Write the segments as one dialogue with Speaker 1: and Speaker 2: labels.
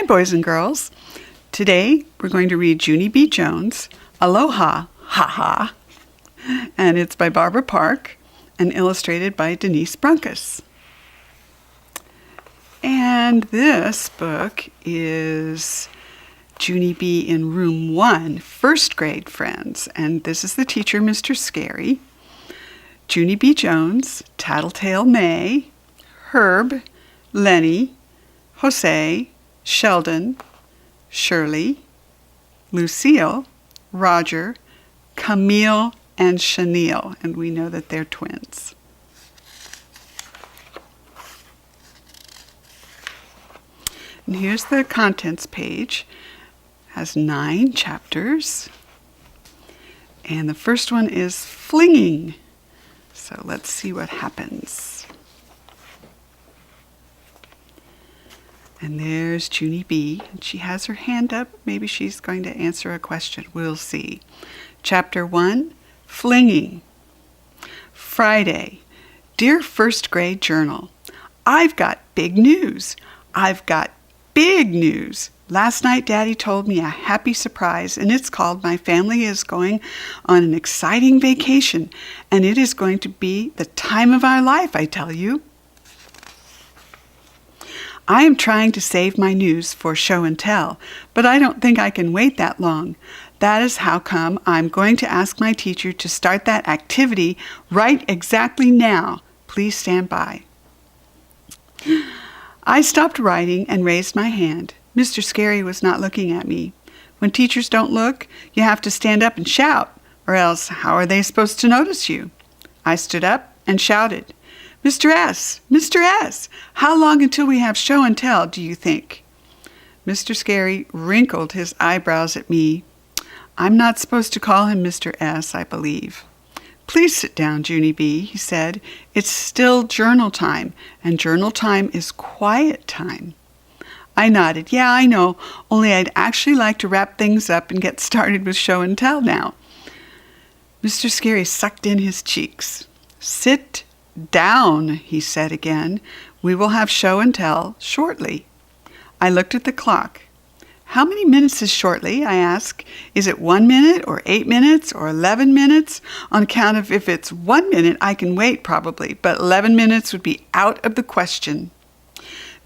Speaker 1: boys and girls. Today we're going to read Junie B. Jones' Aloha, Ha-Ha, and it's by Barbara Park and illustrated by Denise Brunkus. And this book is Junie B. in Room 1, first grade friends, and this is the teacher, Mr. Scary, Junie B. Jones, Tattletale May, Herb, Lenny, Jose, Sheldon, Shirley, Lucille, Roger, Camille, and Chenille, and we know that they're twins. And here's the contents page. It has 9 chapters. And the first one is flinging. So let's see what happens. And there's Junie B. And she has her hand up. Maybe she's going to answer a question. We'll see. Chapter 1, flinging. Friday. Dear first grade journal, I've got big news. I've got big news. Last night Daddy told me a happy surprise, and it's called My Family is Going on an Exciting Vacation, and it is going to be the time of our life, I tell you. I am trying to save my news for show and tell, but I don't think I can wait that long. That is how come I'm going to ask my teacher to start that activity right exactly now. Please stand by. I stopped writing and raised my hand. Mr. Scary was not looking at me. When teachers don't look, you have to stand up and shout, or else how are they supposed to notice you? I stood up and shouted, Mr. S., Mr. S., how long until we have show and tell, do you think? Mr. Scary wrinkled his eyebrows at me. I'm not supposed to call him Mr. S., I believe. Please sit down, Junie B., he said. It's still journal time, and journal time is quiet time. I nodded. Yeah, I know, only I'd actually like to wrap things up and get started with show and tell now. Mr. Scary sucked in his cheeks. Sit down, he said again. We will have show and tell shortly. I looked at the clock. How many minutes is shortly? I asked. Is it 1 minute or 8 minutes or 11 minutes? On account of if it's 1 minute, I can wait probably, but 11 minutes would be out of the question.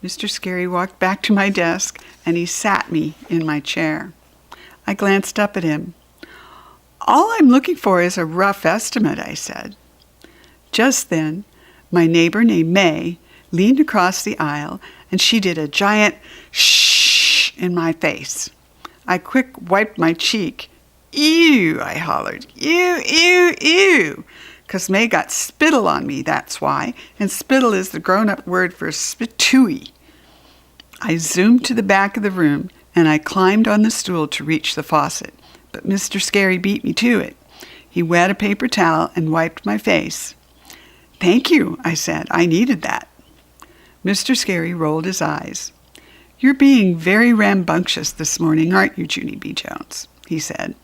Speaker 1: Mr. Scary walked back to my desk and he sat me in my chair. I glanced up at him. All I'm looking for is a rough estimate, I said. Just then, my neighbor named May leaned across the aisle and she did a giant shh in my face. I quick wiped my cheek. Ew, I hollered. Ew, ew, ew. 'Cause May got spittle on me, that's why, and spittle is the grown-up word for spitooey. I zoomed to the back of the room, and I climbed on the stool to reach the faucet, but Mr. Scary beat me to it. He wet a paper towel and wiped my face. Thank you, I said. I needed that. Mr. Scary rolled his eyes. You're being very rambunctious this morning, aren't you, Junie B. Jones? He said.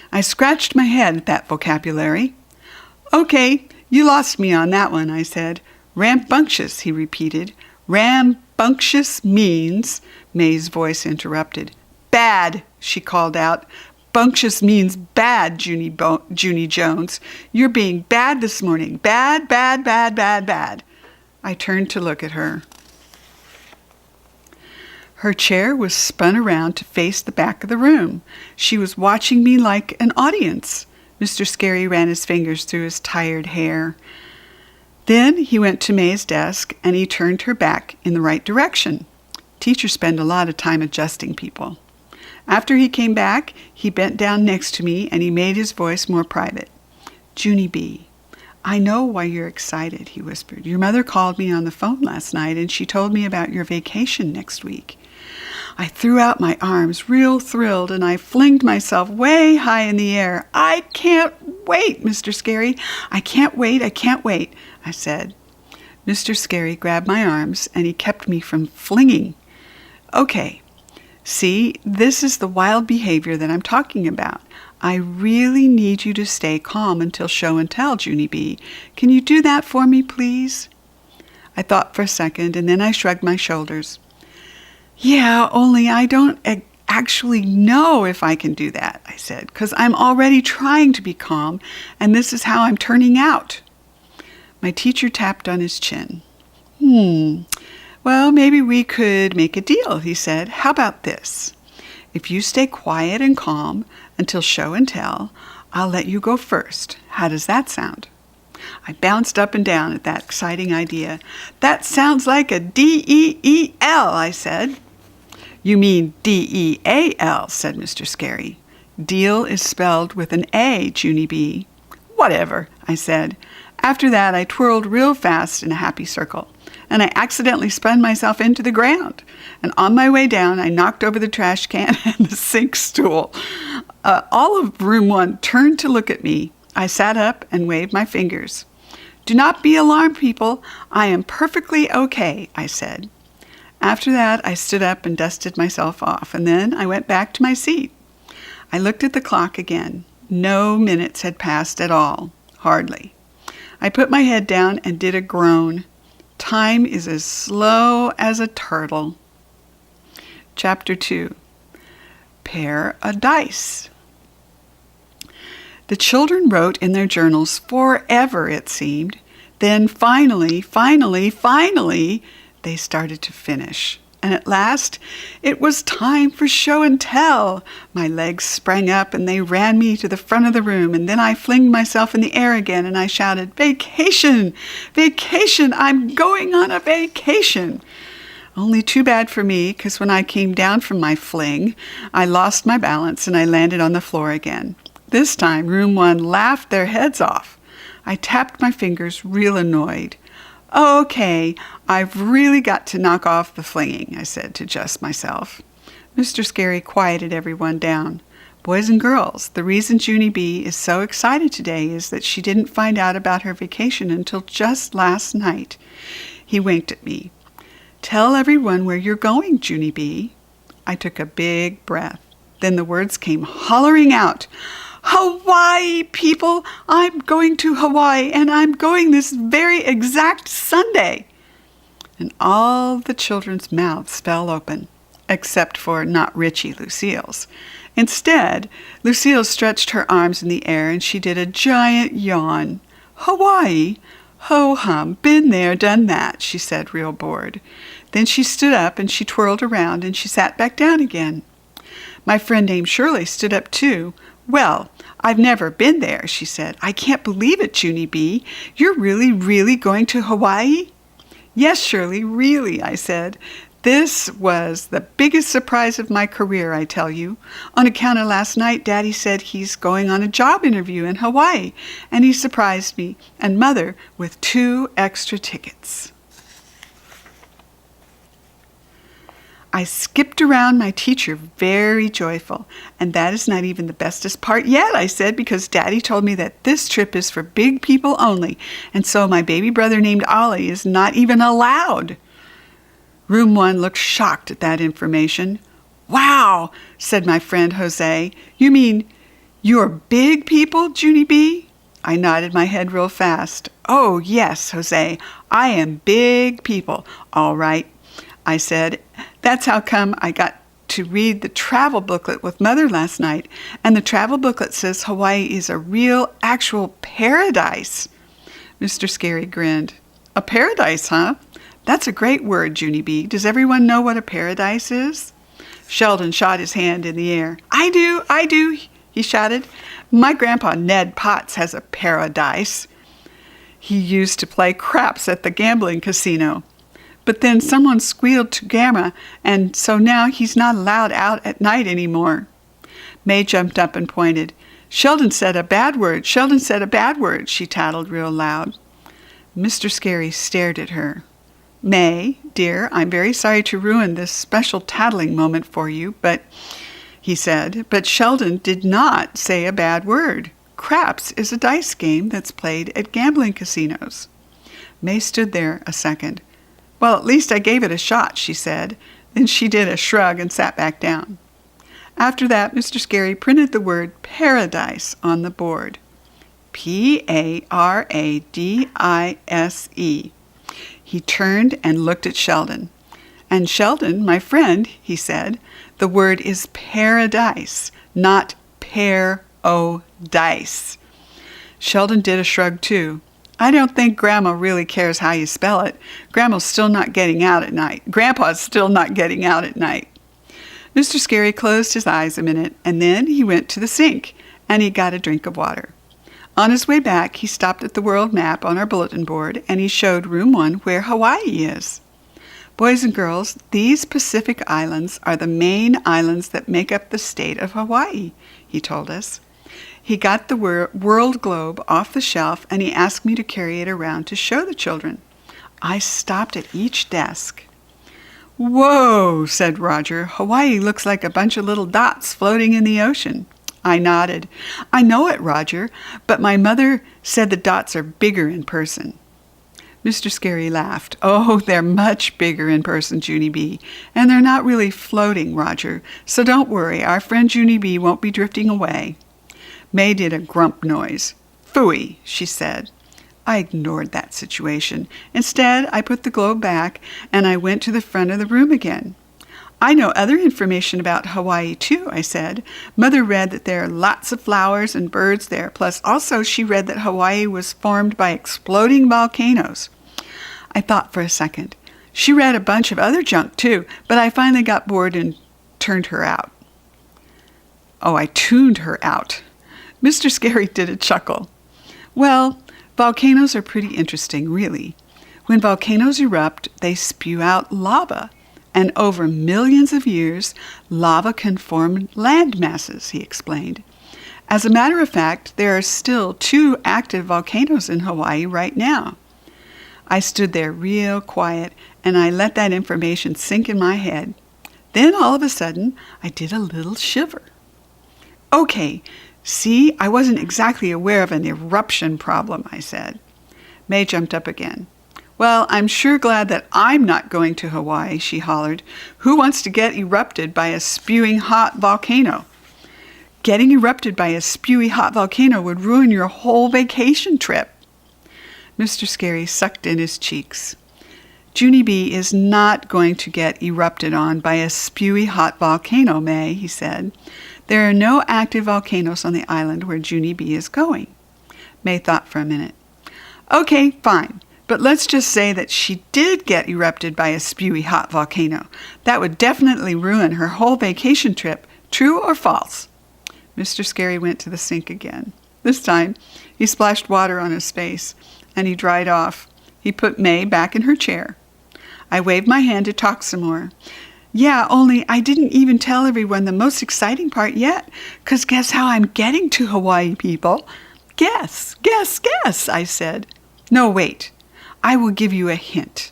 Speaker 1: I scratched my head at that vocabulary. Okay, you lost me on that one, I said. Rambunctious, he repeated. Rambunctious means, May's voice interrupted. Bad, she called out. Bunctious means bad, Junie Jones. You're being bad this morning. Bad, bad, bad, bad, bad. I turned to look at her. Her chair was spun around to face the back of the room. She was watching me like an audience. Mr. Scary ran his fingers through his tired hair. Then he went to May's desk and he turned her back in the right direction. Teachers spend a lot of time adjusting people. After he came back, he bent down next to me and he made his voice more private. Junie B., I know why you're excited, he whispered. Your mother called me on the phone last night and she told me about your vacation next week. I threw out my arms, real thrilled, and I flinged myself way high in the air. I can't wait, Mr. Scary. I can't wait, I said. Mr. Scary grabbed my arms and he kept me from flinging. Okay, see, this is the wild behavior that I'm talking about. I really need you to stay calm until show and tell, Junie B. Can you do that for me, please? I thought for a second, and then I shrugged my shoulders. Yeah, only I don't actually know if I can do that, I said, because I'm already trying to be calm, and this is how I'm turning out. My teacher tapped on his chin. Well, maybe we could make a deal, he said. How about this? If you stay quiet and calm until show and tell, I'll let you go first. How does that sound? I bounced up and down at that exciting idea. That sounds like a D-E-E-L, I said. You mean D-E-A-L, said Mr. Scary. Deal is spelled with an A, Junie B. Whatever, I said. After that, I twirled real fast in a happy circle, and I accidentally spun myself into the ground. And on my way down, I knocked over the trash can and the sink stool. All of room 1 turned to look at me. I sat up and waved my fingers. Do not be alarmed, people. I am perfectly okay, I said. After that, I stood up and dusted myself off, and then I went back to my seat. I looked at the clock again. No minutes had passed at all. Hardly. I put my head down and did a groan. Time is as slow as a turtle. Chapter 2. Pair a dice. The children wrote in their journals forever, it seemed. Then finally, they started to finish. And at last, it was time for show and tell. My legs sprang up and they ran me to the front of the room, and then I flinged myself in the air again and I shouted, "Vacation! Vacation! I'm going on a vacation!" Only too bad for me, because when I came down from my fling, I lost my balance and I landed on the floor again. This time, room 1 laughed their heads off. I tapped my fingers, real annoyed. Okay, I've really got to knock off the flinging, I said to just myself. Mr. Scary quieted everyone down. Boys and girls, the reason Junie B is so excited today is that she didn't find out about her vacation until just last night. He winked at me. Tell everyone where you're going, Junie B. I took a big breath. Then the words came hollering out. Hawaii, people! I'm going to Hawaii, and I'm going this very exact Sunday. And all the children's mouths fell open, except for not Richie Lucille's. Instead, Lucille stretched her arms in the air and she did a giant yawn. Hawaii? Ho-hum, been there, done that, she said, real bored. Then she stood up and she twirled around and she sat back down again. My friend named Shirley stood up too. Well, I've never been there, she said. I can't believe it, Junie B. You're really going to Hawaii? Yes, Shirley, really, I said. This was the biggest surprise of my career, I tell you. On account of last night, Daddy said he's going on a job interview in Hawaii, and he surprised me and Mother with 2 extra tickets. I skipped around my teacher very joyful, and that is not even the bestest part yet, I said, because Daddy told me that this trip is for big people only, and so my baby brother named Ollie is not even allowed. Room 1 looked shocked at that information. Wow, said my friend Jose. You mean you're big people, Junie B? I nodded my head real fast. Oh, yes, Jose, I am big people, all right, I said. That's how come I got to read the travel booklet with Mother last night, and the travel booklet says Hawaii is a real, actual paradise. Mr. Scary grinned. A paradise, huh? That's a great word, Junie B. Does everyone know what a paradise is? Sheldon shot his hand in the air. I do, he shouted. My grandpa Ned Potts has a paradise. He used to play craps at the gambling casino. But then someone squealed to Gamma, and so now he's not allowed out at night anymore. May jumped up and pointed. Sheldon said a bad word, she tattled real loud. Mr. Scary stared at her. May, dear, I'm very sorry to ruin this special tattling moment for you, he said, but Sheldon did not say a bad word. Craps is a dice game that's played at gambling casinos. May stood there a second. Well, at least I gave it a shot, she said. Then she did a shrug and sat back down. After that, Mr. Scary printed the word paradise on the board. Paradise. He turned and looked at Sheldon. And Sheldon, my friend, he said, the word is paradise, not pair-o-dice. Sheldon did a shrug too. I don't think Grandma really cares how you spell it. Grandpa's still not getting out at night. Mr. Scary closed his eyes a minute, and then he went to the sink, and he got a drink of water. On his way back, he stopped at the world map on our bulletin board, and he showed room 1 where Hawaii is. Boys and girls, these Pacific Islands are the main islands that make up the state of Hawaii, he told us. He got the world globe off the shelf, and he asked me to carry it around to show the children. I stopped at each desk. Whoa, said Roger. Hawaii looks like a bunch of little dots floating in the ocean. I nodded. I know it, Roger, but my mother said the dots are bigger in person. Mr. Scary laughed. Oh, they're much bigger in person, Junie B. And they're not really floating, Roger. So don't worry, our friend Junie B won't be drifting away. May did a grump noise. Phooey, she said. I ignored that situation. Instead, I put the globe back, and I went to the front of the room again. I know other information about Hawaii, too, I said. Mother read that there are lots of flowers and birds there, plus also she read that Hawaii was formed by exploding volcanoes. I thought for a second. She read a bunch of other junk, too, but I finally got bored and turned her out. I tuned her out. Mr. Scary did a chuckle. Well, volcanoes are pretty interesting, really. When volcanoes erupt, they spew out lava. And over millions of years, lava can form land masses, he explained. As a matter of fact, there are still 2 active volcanoes in Hawaii right now. I stood there real quiet, and I let that information sink in my head. Then all of a sudden, I did a little shiver. Okay, see, I wasn't exactly aware of an eruption problem, I said. May jumped up again. Well, I'm sure glad that I'm not going to Hawaii, she hollered. Who wants to get erupted by a spewing hot volcano? Getting erupted by a spewy hot volcano would ruin your whole vacation trip. Mr. Scary sucked in his cheeks. Junie B is not going to get erupted on by a spewy hot volcano, May, he said. There are no active volcanoes on the island where Junie B is going. May thought for a minute. Okay, fine. But let's just say that she did get erupted by a spewy hot volcano. That would definitely ruin her whole vacation trip. True or false? Mr. Scary went to the sink again. This time, he splashed water on his face, and he dried off. He put May back in her chair. I waved my hand to talk some more. Yeah, only I didn't even tell everyone the most exciting part yet, 'cause guess how I'm getting to Hawaii, people? Guess, I said. No, wait. I will give you a hint.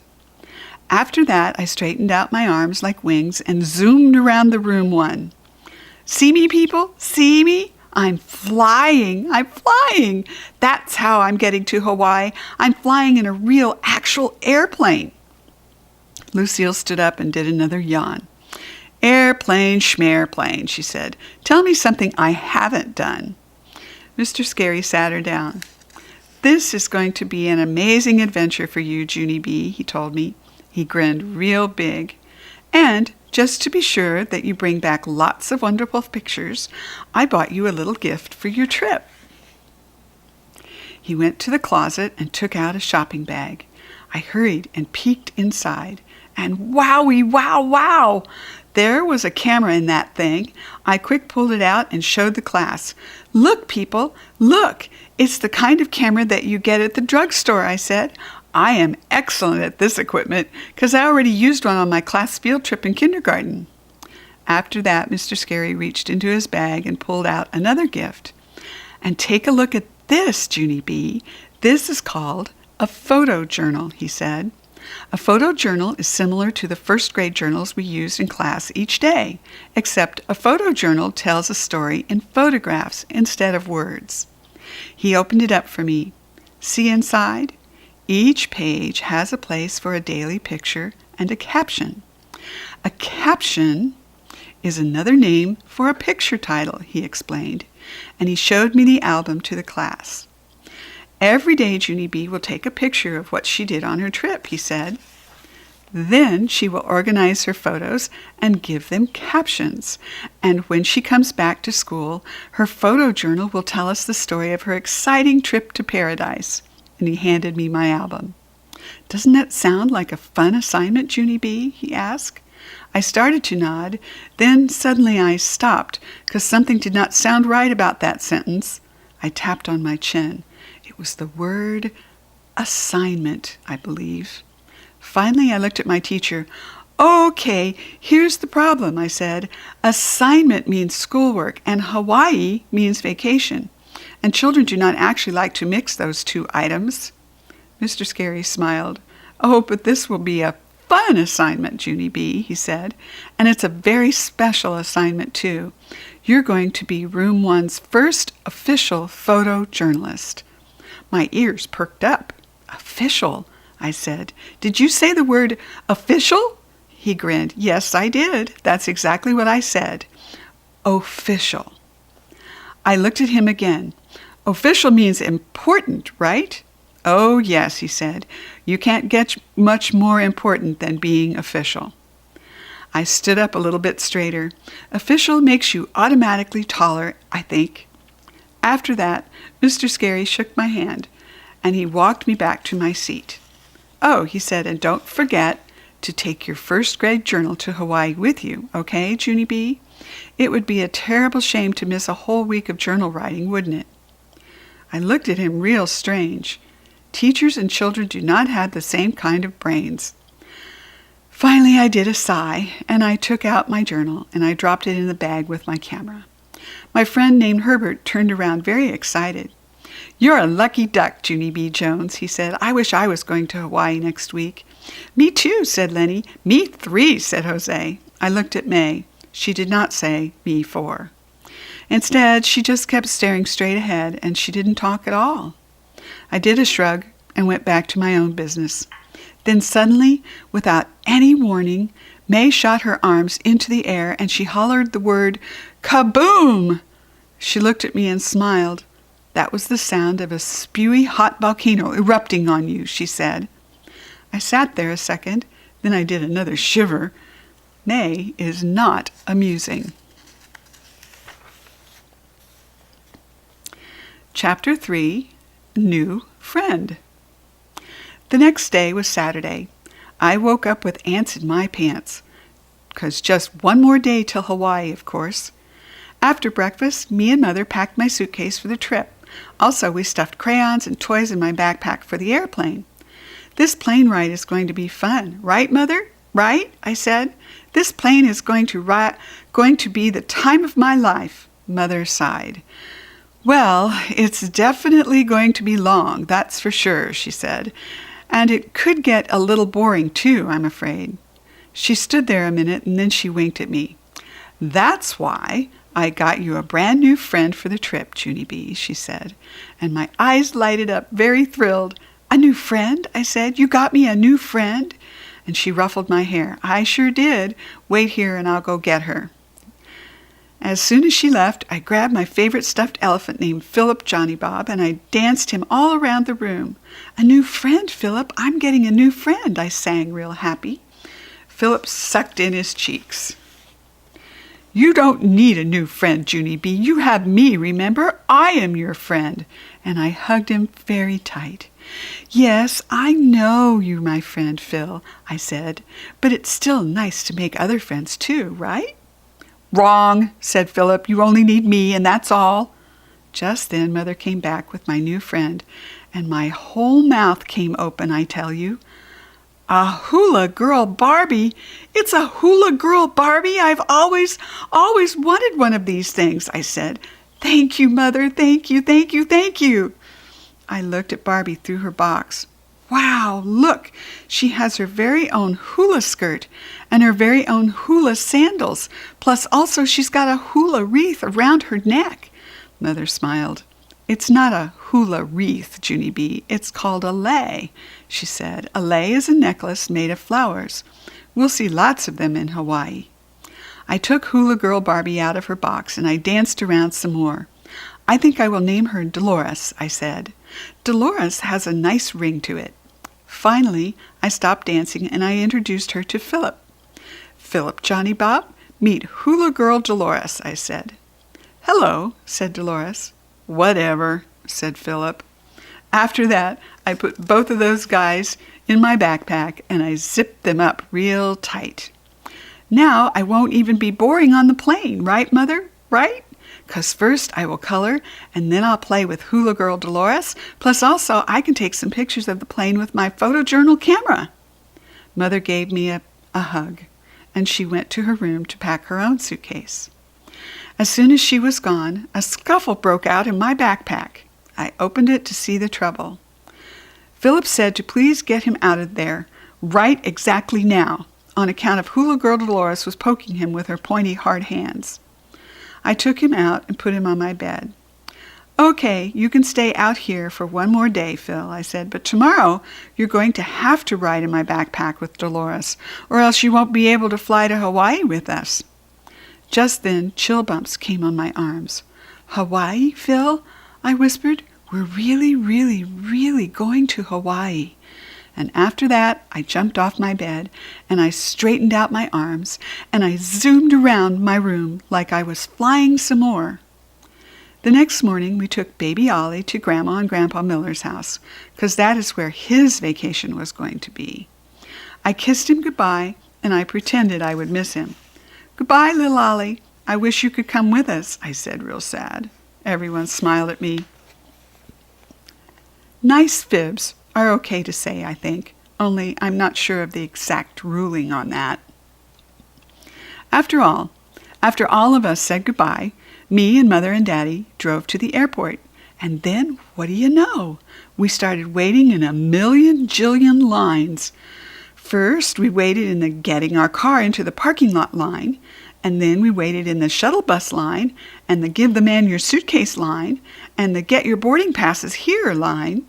Speaker 1: After that, I straightened out my arms like wings and zoomed around the room 1. See me, people? See me? I'm flying. That's how I'm getting to Hawaii. I'm flying in a real, actual airplane. Lucille stood up and did another yawn. Airplane, schmairplane, she said. Tell me something I haven't done. Mr. Scary sat her down. This is going to be an amazing adventure for you, Junie B, he told me. He grinned real big. And just to be sure that you bring back lots of wonderful pictures, I bought you a little gift for your trip. He went to the closet and took out a shopping bag. I hurried and peeked inside. And wowie, wow! There was a camera in that thing. I quick pulled it out and showed the class. Look, people, look! It's the kind of camera that you get at the drugstore, I said. I am excellent at this equipment because I already used one on my class field trip in kindergarten. After that, Mr. Scary reached into his bag and pulled out another gift. And take a look at this, Junie B. This is called a photo journal, he said. A photo journal is similar to the first grade journals we used in class each day, except a photo journal tells a story in photographs instead of words. He opened it up for me. See inside? Each page has a place for a daily picture and a caption. A caption is another name for a picture title, he explained, and he showed me the album to the class. Every day Junie B will take a picture of what she did on her trip, he said. Then she will organize her photos and give them captions. And when she comes back to school, her photo journal will tell us the story of her exciting trip to paradise. And he handed me my album. Doesn't that sound like a fun assignment, Junie B? He asked. I started to nod, then suddenly I stopped because something did not sound right about that sentence. I tapped on my chin. It was the word assignment, I believe. Finally, I looked at my teacher. Okay, here's the problem, I said. Assignment means schoolwork, and Hawaii means vacation. And children do not actually like to mix those two items. Mr. Scary smiled. Oh, but this will be a fun assignment, Junie B, he said. And it's a very special assignment, too. You're going to be Room 1's first official photojournalist. My ears perked up. Official? I said. Did you say the word official? He grinned. Yes, I did. That's exactly what I said. Official. I looked at him again. Official means important, right? Oh, yes, he said. You can't get much more important than being official. I stood up a little bit straighter. Official makes you automatically taller, I think. After that, Mr. Scary shook my hand, and he walked me back to my seat. Oh, he said, and don't forget to take your first grade journal to Hawaii with you, okay, Junie B? It would be a terrible shame to miss a whole week of journal writing, wouldn't it? I looked at him real strange. Teachers and children do not have the same kind of brains. Finally, I did a sigh, and I took out my journal, and I dropped it in the bag with my camera. My friend named Herbert turned around very excited. You're a lucky duck, Junie B. Jones, he said. I wish I was going to Hawaii next week. Me too, said Lenny. Me 3, said Jose. I looked at May. She did not say me 4. Instead, she just kept staring straight ahead, and she didn't talk at all. I did a shrug and went back to my own business. Then suddenly, without any warning, May shot her arms into the air and she hollered the word, kaboom! She looked at me and smiled. That was the sound of a spewy hot volcano erupting on you, she said. I sat there a second, then I did another shiver. May is not amusing. Chapter 3, New Friend. The next day was Saturday. I woke up with ants in my pants, 'cause just one more day till Hawaii, of course. After breakfast, me and Mother packed my suitcase for the trip. Also, we stuffed crayons and toys in my backpack for the airplane. This plane ride is going to be fun, right, Mother? Right? I said. This plane is going to be the time of my life. Mother sighed. Well, it's definitely going to be long, that's for sure, she said. And it could get a little boring, too, I'm afraid. She stood there a minute, and then she winked at me. That's why I got you a brand new friend for the trip, Junie B, she said. And my eyes lighted up, very thrilled. A new friend? I said. You got me a new friend? And she ruffled my hair. I sure did. Wait here, and I'll go get her. As soon as she left, I grabbed my favorite stuffed elephant named Philip Johnny Bob, and I danced him all around the room. A new friend, Philip. I'm getting a new friend, I sang real happy. Philip sucked in his cheeks. You don't need a new friend, Junie B. You have me, remember? I am your friend. And I hugged him very tight. Yes, I know you're my friend, Phil, I said. But it's still nice to make other friends too, right? Wrong, said Philip. You only need me, and that's all. Just then Mother came back with my new friend, and my whole mouth came open, I tell you. A hula girl Barbie? It's a hula girl Barbie? I've always wanted one of these things, I said. Thank you, Mother. Thank you, thank you, thank you. I looked at Barbie through her box. Wow, look, she has her very own hula skirt and her very own hula sandals. Plus also she's got a hula wreath around her neck. Mother smiled. It's not a hula wreath, Junie B. It's called a lei, she said. A lei is a necklace made of flowers. We'll see lots of them in Hawaii. I took Hula Girl Barbie out of her box and I danced around some more. I think I will name her Dolores, I said. Dolores has a nice ring to it. Finally, I stopped dancing and I introduced her to Philip. "Philip, Johnny Bob, meet Hula Girl Dolores," I said. "Hello," said Dolores. "Whatever," said Philip. After that, I put both of those guys in my backpack and I zipped them up real tight. "Now I won't even be boring on the plane, right, Mother? Right? 'Cause first I will color, and then I'll play with Hula Girl Dolores, plus also I can take some pictures of the plane with my photojournal camera." Mother gave me a hug, and she went to her room to pack her own suitcase. As soon as she was gone, a scuffle broke out in my backpack. I opened it to see the trouble. Philip said to please get him out of there, right exactly now, on account of Hula Girl Dolores was poking him with her pointy hard hands. I took him out and put him on my bed. "Okay, you can stay out here for one more day, Phil," I said, "but tomorrow you're going to have to ride in my backpack with Dolores, or else you won't be able to fly to Hawaii with us." Just then, chill bumps came on my arms. "Hawaii, Phil?" I whispered. "We're really, really, really going to Hawaii." And after that, I jumped off my bed, and I straightened out my arms, and I zoomed around my room like I was flying some more. The next morning, we took baby Ollie to Grandma and Grandpa Miller's house, 'cause that is where his vacation was going to be. I kissed him goodbye, and I pretended I would miss him. "Goodbye, little Ollie. I wish you could come with us," I said real sad. Everyone smiled at me. Nice fibs are okay to say, I think, only I'm not sure of the exact ruling on that. After all of us said goodbye, me and Mother and Daddy drove to the airport. And then, what do you know? We started waiting in a million jillion lines. First, we waited in the getting our car into the parking lot line, and then we waited in the shuttle bus line, and the give the man your suitcase line, and the get your boarding passes here line.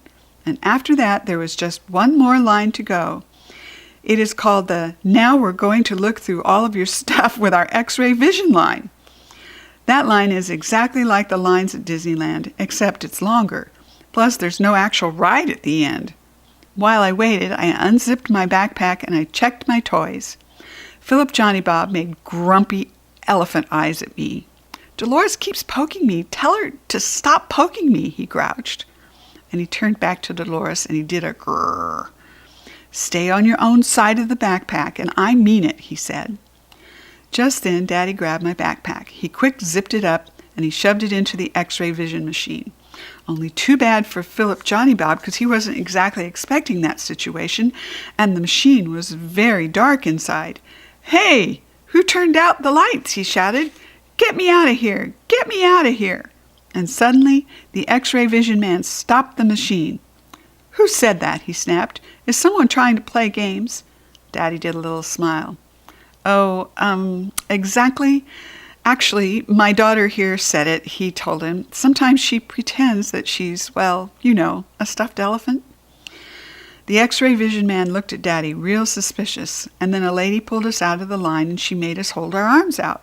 Speaker 1: And after that, there was just one more line to go. It is called the "Now we're going to look through all of your stuff with our X-ray vision" line. That line is exactly like the lines at Disneyland, except it's longer. Plus, there's no actual ride at the end. While I waited, I unzipped my backpack and I checked my toys. Philip Johnny Bob made grumpy elephant eyes at me. "Dolores keeps poking me. Tell her to stop poking me," he grouched. And he turned back to Dolores and he did a grrr. "Stay on your own side of the backpack, and I mean it," he said. Just then, Daddy grabbed my backpack. He quick zipped it up and he shoved it into the X-ray vision machine. Only too bad for Philip Johnny Bob, because he wasn't exactly expecting that situation, and the machine was very dark inside. "Hey, who turned out the lights?" he shouted. "Get me out of here! Get me out of here!" And suddenly, the X-ray vision man stopped the machine. "Who said that?" he snapped. "Is someone trying to play games?" Daddy did a little smile. "Oh, exactly. Actually, my daughter here said it," he told him. "Sometimes she pretends that she's, well, you know, a stuffed elephant." The X-ray vision man looked at Daddy real suspicious, and then a lady pulled us out of the line and she made us hold our arms out.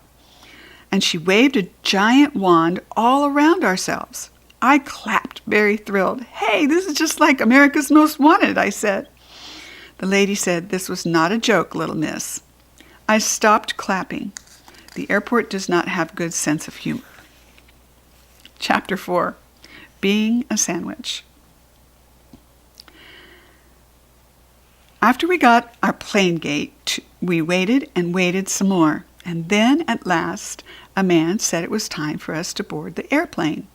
Speaker 1: And she waved a giant wand all around ourselves. I clapped, very thrilled. "Hey, this is just like America's Most Wanted," I said. The lady said this was not a joke, little miss. I stopped clapping. The airport does not have good sense of humor. Chapter 4. Being a Sandwich. After we got our plane gate, we waited and waited some more. And then, at last, a man said it was time for us to board the airplane.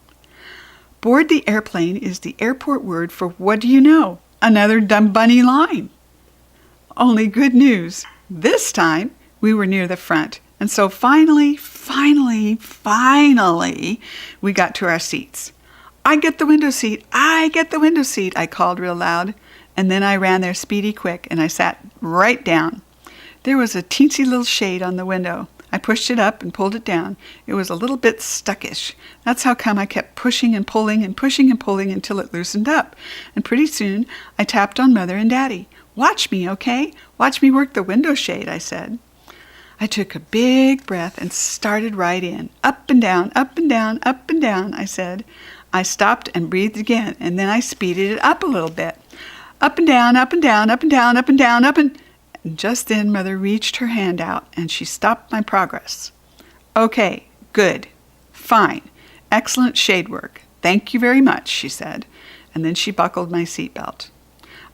Speaker 1: Board the airplane is the airport word for, what do you know, another dumb bunny line. Only good news. This time, we were near the front. And so finally, we got to our seats. "I get the window seat! I get the window seat!" I called real loud. And then I ran there speedy quick, and I sat right down. There was a teensy little shade on the window. I pushed it up and pulled it down. It was a little bit stuckish. That's how come I kept pushing and pulling and pushing and pulling until it loosened up. And pretty soon, I tapped on Mother and Daddy. "Watch me, okay? Watch me work the window shade," I said. I took a big breath and started right in. "Up and down, up and down, up and down," I said. I stopped and breathed again, and then I speeded it up a little bit. Up and down, up and down, up and down, up and down, up and... And just then Mother reached her hand out and she stopped my progress. Okay, good, fine, excellent shade work. Thank you very much, she said, and then she buckled my seatbelt.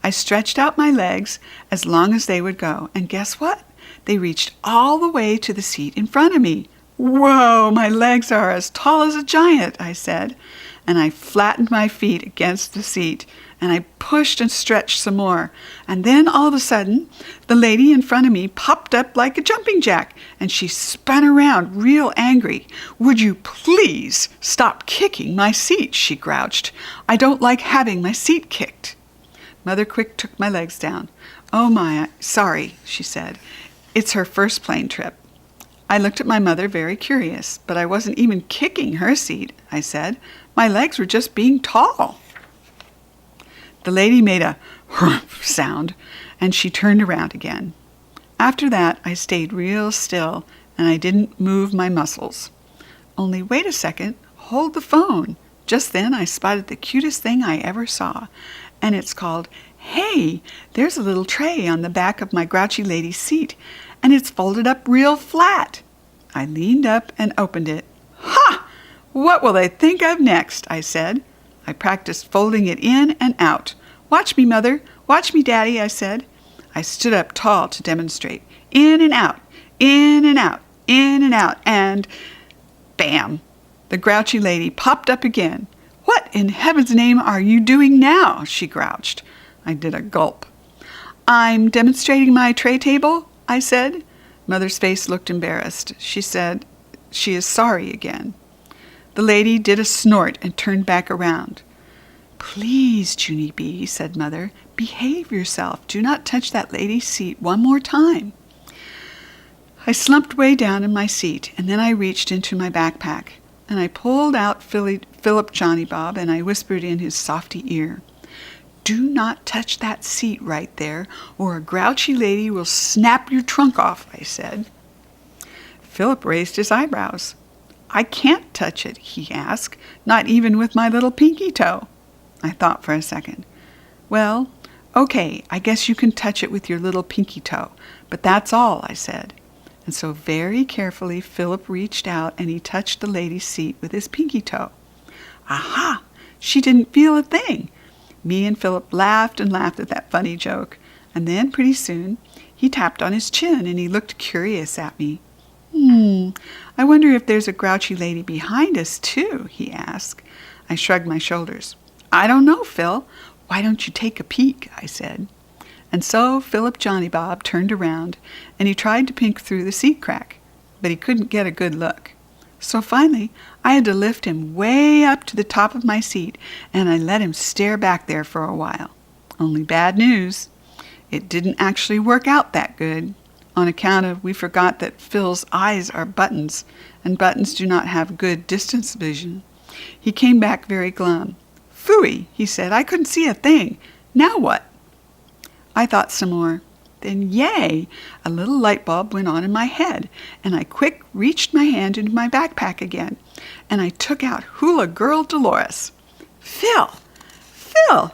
Speaker 1: I stretched out my legs as long as they would go, and guess what? They reached all the way to the seat in front of me. Whoa, my legs are as tall as a giant, I said, and I flattened my feet against the seat, and I pushed and stretched some more, and then all of a sudden, the lady in front of me popped up like a jumping jack, and she spun around real angry. Would you please stop kicking my seat, she grouched. I don't like having my seat kicked. Mother quick took my legs down. Oh my, sorry, she said. It's her first plane trip. I looked at my mother very curious, but I wasn't even kicking her seat, I said. My legs were just being tall. The lady made a humph sound, and she turned around again. After that, I stayed real still, and I didn't move my muscles. Only wait a second, hold the phone. Just then I spotted the cutest thing I ever saw, and it's called, Hey, there's a little tray on the back of my grouchy lady's seat, and it's folded up real flat. I leaned up and opened it. Ha! What will they think of next? I said. I practiced folding it in and out. Watch me, Mother. Watch me, Daddy, I said. I stood up tall to demonstrate. In and out, in and out, in and out, and bam! The grouchy lady popped up again. What in heaven's name are you doing now? She grouched. I did a gulp. I'm demonstrating my tray table, I said. Mother's face looked embarrassed. She said, she is sorry again. The lady did a snort and turned back around. Please, Junie B., said Mother, behave yourself. Do not touch that lady's seat one more time. I slumped way down in my seat, and then I reached into my backpack, and I pulled out Philip Johnny Bob, and I whispered in his softy ear, Do not touch that seat right there, or a grouchy lady will snap your trunk off, I said. Philip raised his eyebrows. I can't touch it, he asked, not even with my little pinky toe. I thought for a second. Well, okay, I guess you can touch it with your little pinky toe, but that's all, I said. And so very carefully Philip reached out and he touched the lady's seat with his pinky toe. Aha! She didn't feel a thing. Me and Philip laughed and laughed at that funny joke, and then pretty soon he tapped on his chin and he looked curious at me. I wonder if there's a grouchy lady behind us, too, he asked. I shrugged my shoulders. I don't know, Phil. Why don't you take a peek, I said. And so Philip Johnny Bob turned around, and he tried to peek through the seat crack, but he couldn't get a good look. So finally, I had to lift him way up to the top of my seat, and I let him stare back there for a while. Only bad news. It didn't actually work out that good. On account of we forgot that Phil's eyes are buttons, and buttons do not have good distance vision. He came back very glum. Phooey, he said, I couldn't see a thing. Now what? I thought some more. Then, yay, a little light bulb went on in my head, and I quick reached my hand into my backpack again, and I took out Hula Girl Dolores. Phil,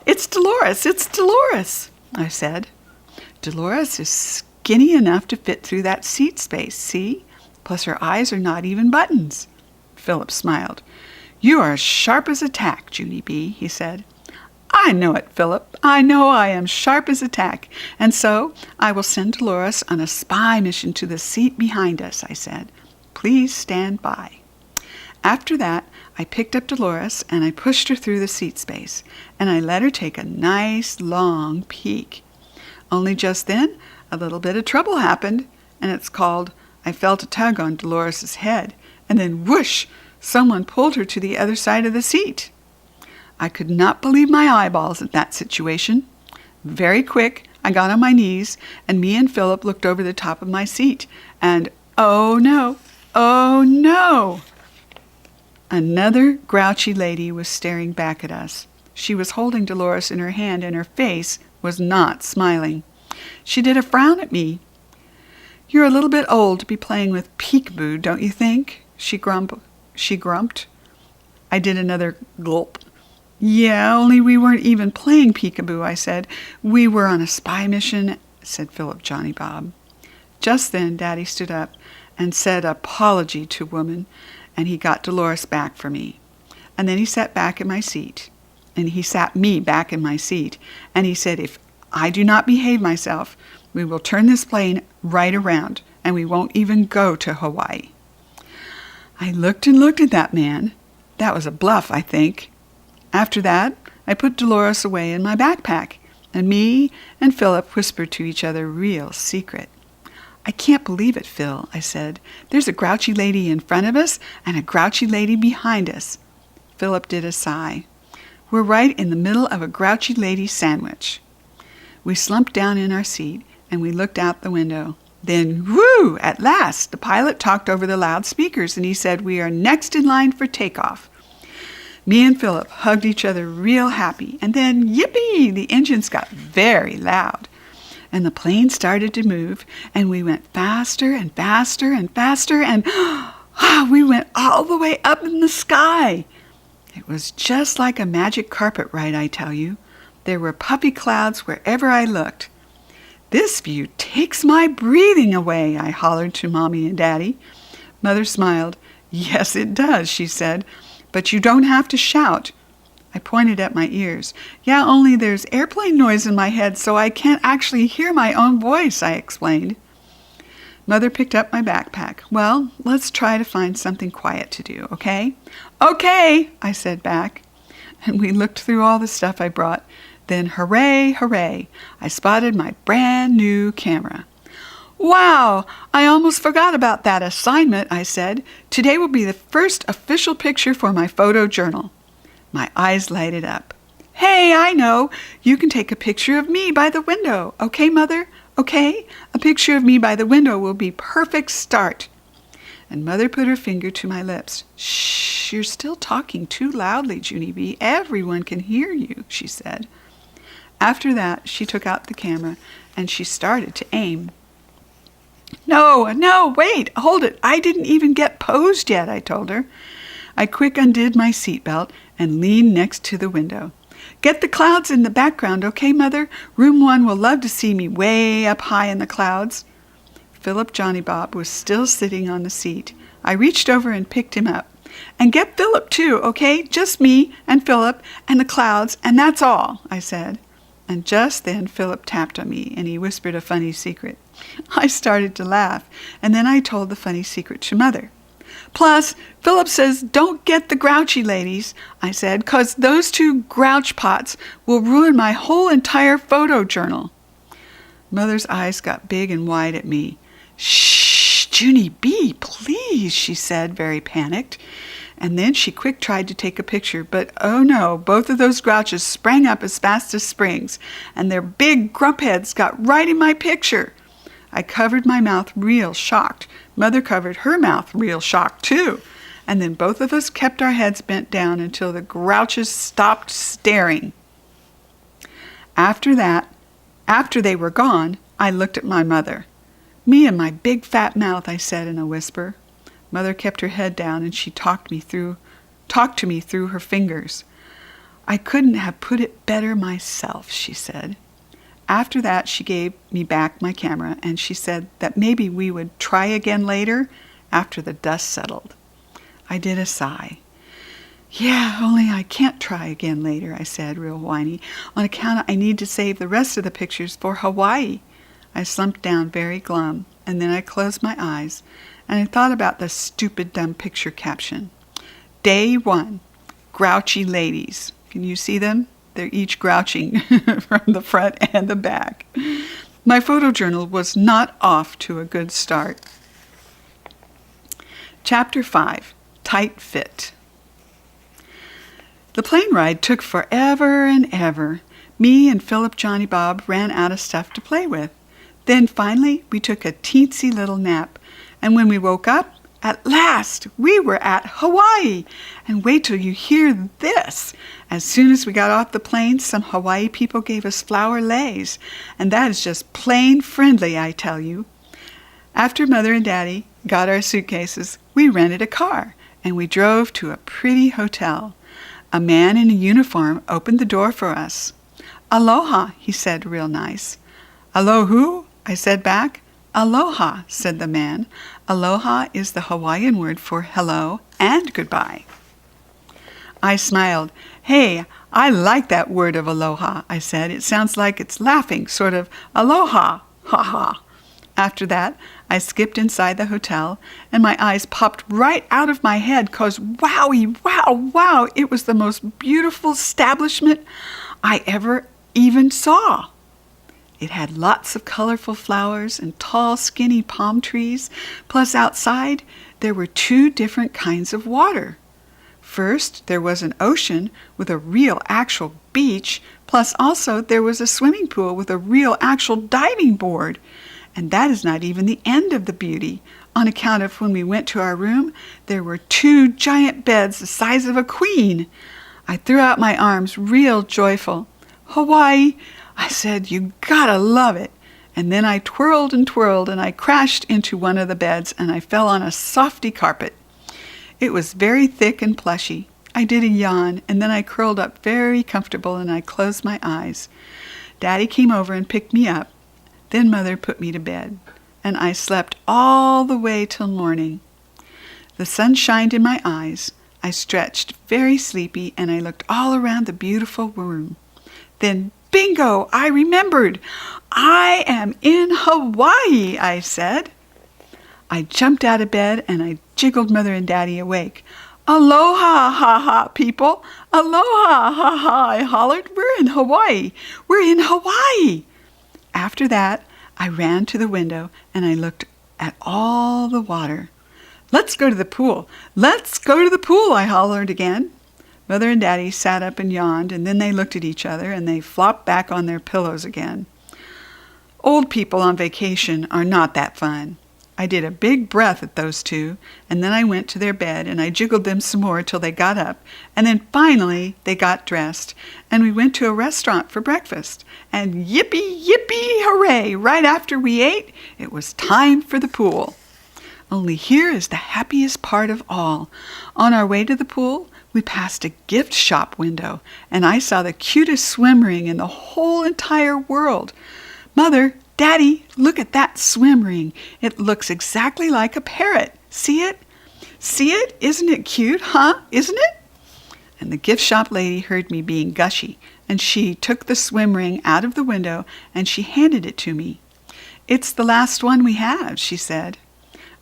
Speaker 1: it's Dolores, I said. Dolores is skinny enough to fit through that seat space, see? Plus her eyes are not even buttons. Philip smiled. You are as sharp as a tack, Junie B., he said. I know it, Philip. I know I am sharp as a tack, and so I will send Dolores on a spy mission to the seat behind us, I said. Please stand by. After that, I picked up Dolores and I pushed her through the seat space, and I let her take a nice long peek. Only just then, a little bit of trouble happened, and it's called I felt a tug on Dolores's head, and then whoosh, someone pulled her to the other side of the seat. I could not believe my eyeballs at that situation. Very quick, I got on my knees, and me and Philip looked over the top of my seat, and oh no, another grouchy lady was staring back at us. She was holding Dolores in her hand, and her face was not smiling. She did a frown at me. You're a little bit old to be playing with peekaboo, don't you think? She grumped. I did another gulp. Yeah, only we weren't even playing peekaboo, I said. We were on a spy mission, said Philip Johnny Bob. Just then Daddy stood up and said apology to woman, and he got Dolores back for me. And then he sat back in my seat, and he sat me back in my seat, and he said, if I do not behave myself, we will turn this plane right around, and we won't even go to Hawaii. I looked and looked at that man. That was a bluff, I think. After that, I put Dolores away in my backpack, and me and Philip whispered to each other real secret. I can't believe it, Phil, I said. There's a grouchy lady in front of us and a grouchy lady behind us. Philip did a sigh. We're right in the middle of a grouchy lady sandwich. We slumped down in our seat, and we looked out the window. Then, whoo, at last, the pilot talked over the loudspeakers, and he said, we are next in line for takeoff. Me and Philip hugged each other real happy, and then, yippee, the engines got very loud. And the plane started to move, and we went faster and faster and faster, and we went all the way up in the sky. It was just like a magic carpet ride, I tell you. There were puffy clouds wherever I looked. This view takes my breathing away, I hollered to Mommy and Daddy. Mother smiled. Yes, it does, she said, but you don't have to shout. I pointed at my ears. Yeah, only there's airplane noise in my head, so I can't actually hear my own voice, I explained. Mother picked up my backpack. Well, let's try to find something quiet to do, okay? Okay, I said back. And we looked through all the stuff I brought. Then, hooray, hooray, I spotted my brand new camera. Wow, I almost forgot about that assignment, I said. Today will be the first official picture for my photo journal. My eyes lighted up. Hey, I know. You can take a picture of me by the window. Okay, Mother? Okay? A picture of me by the window will be perfect start. And Mother put her finger to my lips. Shh, you're still talking too loudly, Junie B. Everyone can hear you, she said. After that, she took out the camera and she started to aim. No, wait, hold it. I didn't even get posed yet, I told her. I quick undid my seatbelt and leaned next to the window. Get the clouds in the background, okay, Mother? Room 1 will love to see me way up high in the clouds. Philip Johnny Bob was still sitting on the seat. I reached over and picked him up. And get Philip too, okay? Just me and Philip and the clouds, and that's all, I said. And just then Philip tapped on me, and he whispered a funny secret. I started to laugh, and then I told the funny secret to Mother. Plus, Philip says, don't get the grouchy ladies, I said, 'cause those two grouch pots will ruin my whole entire photo journal. Mother's eyes got big and wide at me. Shh, Junie B, please, she said, very panicked. And then she quick tried to take a picture, but oh no, both of those grouches sprang up as fast as springs, and their big grump heads got right in my picture. I covered my mouth real shocked. Mother covered her mouth real shocked too. And then both of us kept our heads bent down until the grouches stopped staring. After they were gone, I looked at my mother. Me and my big fat mouth, I said in a whisper. Mother kept her head down and she talked to me through her fingers. I couldn't have put it better myself, she said. After that, she gave me back my camera, and she said that maybe we would try again later after the dust settled. I did a sigh. Yeah, only I can't try again later, I said, real whiny, on account I need to save the rest of the pictures for Hawaii. I slumped down very glum, and then I closed my eyes, and I thought about the stupid dumb picture caption. Day 1, grouchy ladies. Can you see them? They're each grouching from the front and the back. My photo journal was not off to a good start. Chapter 5, Tight Fit. The plane ride took forever and ever. Me and Philip Johnny Bob ran out of stuff to play with. Then finally we took a teensy little nap, and when we woke up, at last, we were at Hawaii. And wait till you hear this. As soon as we got off the plane, some Hawaii people gave us flower leis. And that is just plain friendly, I tell you. After Mother and Daddy got our suitcases, we rented a car. And we drove to a pretty hotel. A man in a uniform opened the door for us. "Aloha," he said real nice. "Alohu?" I said back. "Aloha," said the man. Aloha is the Hawaiian word for hello and goodbye. I smiled. "Hey, I like that word of aloha," I said. "It sounds like it's laughing, sort of aloha, ha ha." After that, I skipped inside the hotel, and my eyes popped right out of my head because wowie, wow, it was the most beautiful establishment I ever even saw. It had lots of colorful flowers and tall, skinny palm trees, plus outside there were 2 different kinds of water. First, there was an ocean with a real actual beach, plus also there was a swimming pool with a real actual diving board. And that is not even the end of the beauty. On account of when we went to our room, there were 2 giant beds the size of a queen. I threw out my arms real joyful. "Hawaii," I said, "you gotta love it." And then I twirled and I crashed into one of the beds and I fell on a softy carpet. It was very thick and plushy. I did a yawn and then I curled up very comfortable and I closed my eyes. Daddy came over and picked me up. Then Mother put me to bed, and I slept all the way till morning. The sun shined in my eyes. I stretched very sleepy, and I looked all around the beautiful room. Then, bingo, I remembered. I am in Hawaii, I said. I jumped out of bed, and I jiggled Mother and Daddy awake. "Aloha, ha-ha, people! Aloha, ha-ha!" I hollered. "We're in Hawaii! We're in Hawaii!" After that, I ran to the window and I looked at all the water. "Let's go to the pool! Let's go to the pool!" I hollered again. Mother and Daddy sat up and yawned, and then they looked at each other and they flopped back on their pillows again. Old people on vacation are not that fun. I did a big breath at those 2, and then I went to their bed and I jiggled them some more till they got up, and then finally they got dressed, and we went to a restaurant for breakfast. And yippee, yippee, hooray! Right after we ate, it was time for the pool. Only here is the happiest part of all. On our way to the pool, we passed a gift shop window, and I saw the cutest swim ring in the whole entire world. "Mother, Daddy, look at that swim ring. It looks exactly like a parrot. See it? See it? Isn't it cute, huh? Isn't it?" And the gift shop lady heard me being gushy, and she took the swim ring out of the window and she handed it to me. "It's the last one we have," she said.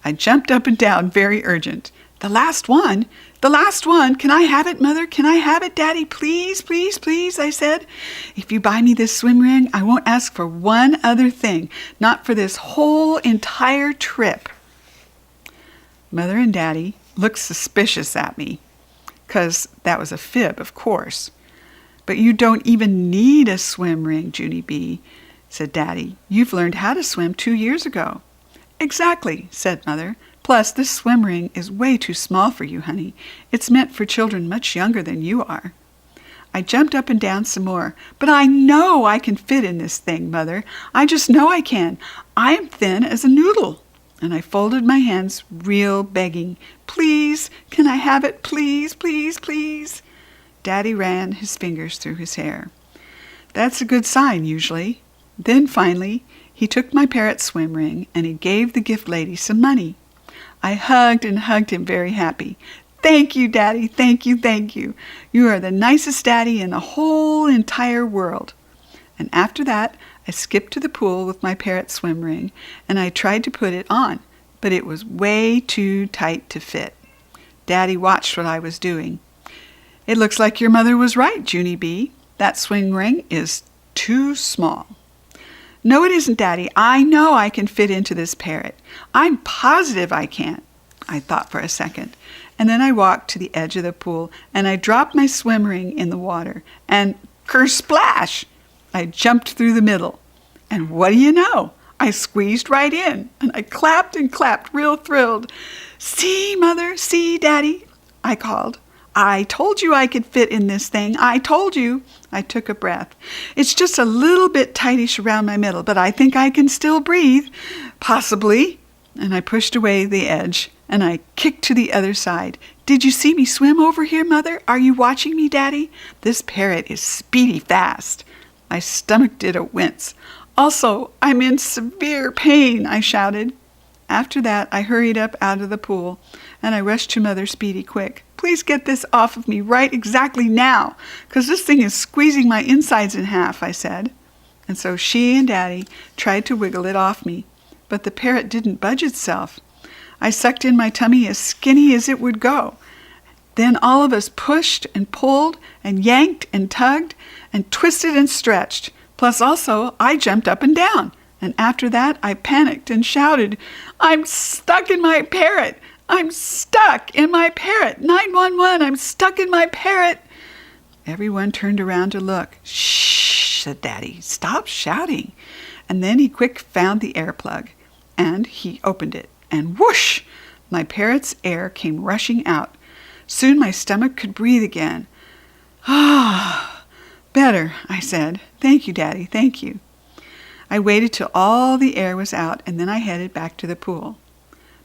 Speaker 1: I jumped up and down, very urgent. "The last one? The last one? Can I have it, Mother? Can I have it, Daddy? Please, please, please," I said. "If you buy me this swim ring, I won't ask for one other thing, not for this whole entire trip." Mother and Daddy looked suspicious at me, 'cause that was a fib, of course. "But you don't even need a swim ring, Junie B," said Daddy. "You've learned how to swim 2 years ago." "Exactly," said Mother. "Plus, this swim ring is way too small for you, honey. It's meant for children much younger than you are." I jumped up and down some more. "But I know I can fit in this thing, Mother. I just know I can. I am thin as a noodle." And I folded my hands real begging. "Please, can I have it? Please, please, please." Daddy ran his fingers through his hair. That's a good sign, usually. Then finally, he took my parrot swim ring and he gave the gift lady some money. I hugged and hugged him very happy. "Thank you, Daddy, thank you, thank you. You are the nicest daddy in the whole entire world." And after that, I skipped to the pool with my parrot swim ring, and I tried to put it on, but it was way too tight to fit. Daddy watched what I was doing. "It looks like your mother was right, Junie B. That swim ring is too small." "No, it isn't, Daddy. I know I can fit into this parrot. I'm positive I can." I thought for a second, and then I walked to the edge of the pool, and I dropped my swim ring in the water, and kersplash! I jumped through the middle. And what do you know? I squeezed right in, and I clapped and clapped, real thrilled. "See, Mother, see, Daddy," I called. "I told you I could fit in this thing. I told you." I took a breath. "It's just a little bit tightish around my middle, but I think I can still breathe. Possibly." And I pushed away the edge, and I kicked to the other side. Did you see me swim over here, Mother? Are you watching me, Daddy? This parrot is speedy fast. My stomach did a wince. Also, I'm in severe pain, I shouted. After that, I hurried up out of the pool, and I rushed to Mother Speedy quick. Please get this off of me right exactly now, 'cause this thing is squeezing my insides in half, I said. And so she and Daddy tried to wiggle it off me, but the parrot didn't budge itself. I sucked in my tummy as skinny as it would go. Then all of us pushed and pulled and yanked and tugged and twisted and stretched. Plus also, I jumped up and down. And after that, I panicked and shouted, I'm stuck in my parrot! I'm stuck in my parrot! 911, I'm stuck in my parrot! Everyone turned around to look. Shh, said Daddy, stop shouting. And then he quick found the air plug, and he opened it, and whoosh! My parrot's air came rushing out. Soon my stomach could breathe again. Ah, better, I said. Thank you, Daddy, thank you. I waited till all the air was out, and then I headed back to the pool.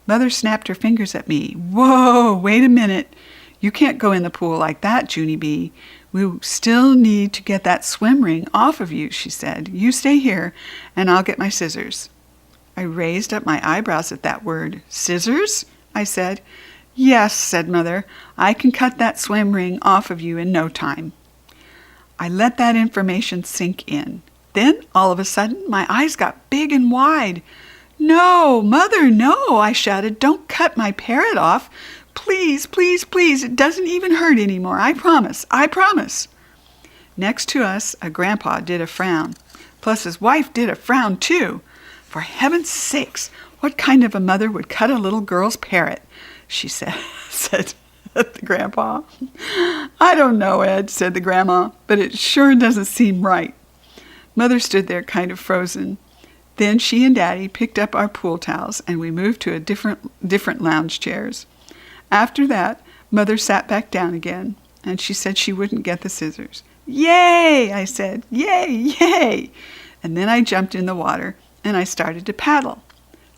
Speaker 1: Mother snapped her fingers at me. Whoa, wait a minute. You can't go in the pool like that, Junie B. We still need to get that swim ring off of you, she said. You stay here, and I'll get my scissors. I raised up my eyebrows at that word. Scissors? I said. Yes, said Mother. I can cut that swim ring off of you in no time. I let that information sink in. Then, all of a sudden, my eyes got big and wide. No, Mother, no, I shouted. Don't cut my parrot off. Please, please, please. It doesn't even hurt anymore. I promise. I promise. Next to us, a grandpa did a frown. Plus his wife did a frown, too. For heaven's sakes, what kind of a mother would cut a little girl's parrot? She said the grandpa. I don't know, Ed, said the grandma, but it sure doesn't seem right. Mother stood there kind of frozen. Then she and Daddy picked up our pool towels, and we moved to different lounge chairs. After that, Mother sat back down again, and she said she wouldn't get the scissors. Yay, I said. Yay, yay. And then I jumped in the water, and I started to paddle.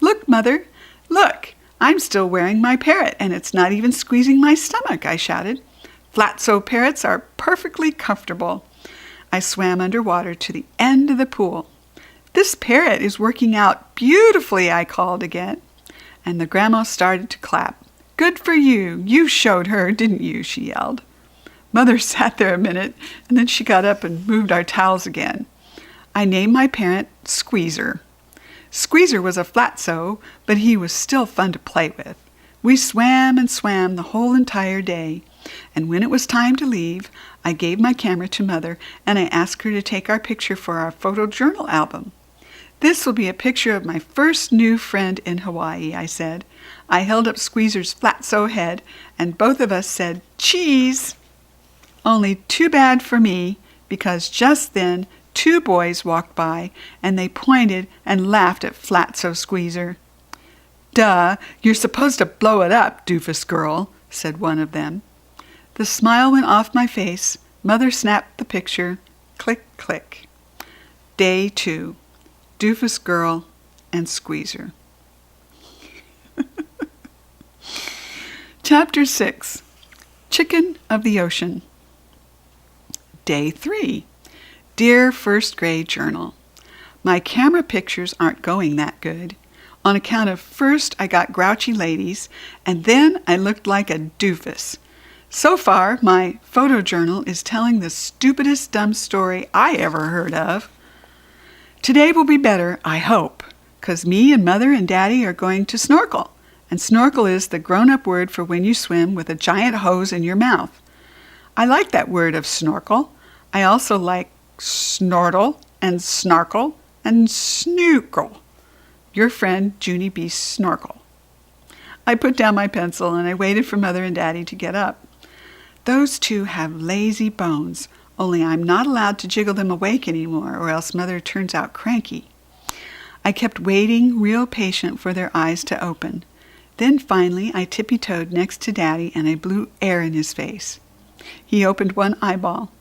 Speaker 1: Look, Mother, look. I'm still wearing my parrot, and it's not even squeezing my stomach, I shouted. Flatso parrots are perfectly comfortable. I swam underwater to the end of the pool. This parrot is working out beautifully, I called again. And the grandma started to clap. Good for you. You showed her, didn't you? She yelled. Mother sat there a minute, and then she got up and moved our towels again. I named my parrot Squeezer. Squeezer was a flatso, but he was still fun to play with. We swam and swam the whole entire day, and when it was time to leave, I gave my camera to Mother, and I asked her to take our picture for our photojournal album. This will be a picture of my first new friend in Hawaii, I said. I held up Squeezer's flatso head, and both of us said, cheese! Only too bad for me, because just then 2 boys walked by, and they pointed and laughed at Flatso Squeezer. Duh, you're supposed to blow it up, doofus girl, said one of them. The smile went off my face. Mother snapped the picture. Click, click. Day 2. Doofus girl and Squeezer. Chapter 6. Chicken of the Ocean. Day 3. Dear First Grade Journal, my camera pictures aren't going that good. On account of first I got grouchy ladies, and then I looked like a doofus. So far, my photojournal is telling the stupidest dumb story I ever heard of. Today will be better, I hope, 'cause me and Mother and Daddy are going to snorkel. And snorkel is the grown-up word for when you swim with a giant hose in your mouth. I like that word of snorkel. I also like snortle and snarkle and snookle. Your friend, Junie B. Snorkel. I put down my pencil and I waited for Mother and Daddy to get up. Those two have lazy bones, only I'm not allowed to jiggle them awake anymore, or else Mother turns out cranky. I kept waiting, real patient, for their eyes to open. Then finally I tippy-toed next to Daddy and I blew air in his face. He opened one eyeball.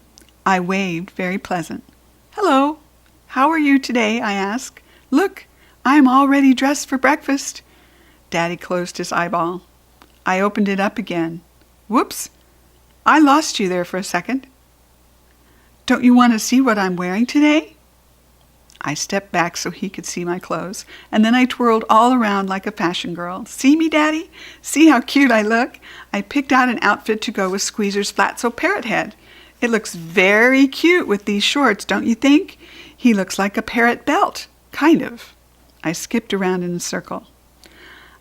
Speaker 1: I waved, very pleasant. Hello, how are you today? I asked. Look, I am all ready dressed for breakfast. Daddy closed his eyeball. I opened it up again. Whoops! I lost you there for a second. Don't you want to see what I'm wearing today? I stepped back so he could see my clothes, and then I twirled all around like a fashion girl. See me, Daddy? See how cute I look? I picked out an outfit to go with Squeezer's flatso parrot head. It looks very cute with these shorts, don't you think? He looks like a parrot belt, kind of. I skipped around in a circle.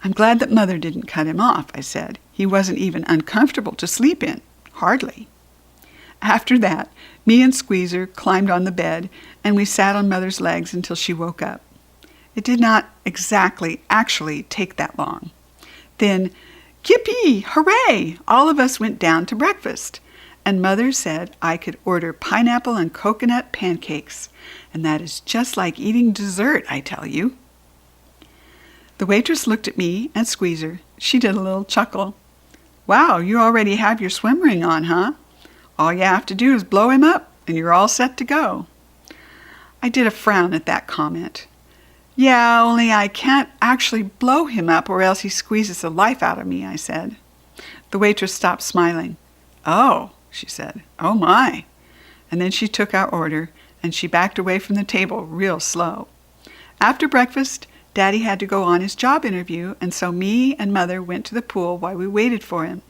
Speaker 1: I'm glad that Mother didn't cut him off, I said. He wasn't even uncomfortable to sleep in. Hardly. After that, me and Squeezer climbed on the bed, and we sat on Mother's legs until she woke up. It did not actually take that long. Then, yippee, hooray! All of us went down to breakfast, and Mother said I could order pineapple and coconut pancakes, and that is just like eating dessert, I tell you. The waitress looked at me and Squeezer. She did a little chuckle. Wow, you already have your swim ring on, huh? All you have to do is blow him up, and you're all set to go. I did a frown at that comment. Yeah, only I can't actually blow him up or else he squeezes the life out of me, I said. The waitress stopped smiling. Oh, she said. Oh my. And then she took our order, and she backed away from the table real slow. After breakfast, Daddy had to go on his job interview, and so me and Mother went to the pool while we waited for him.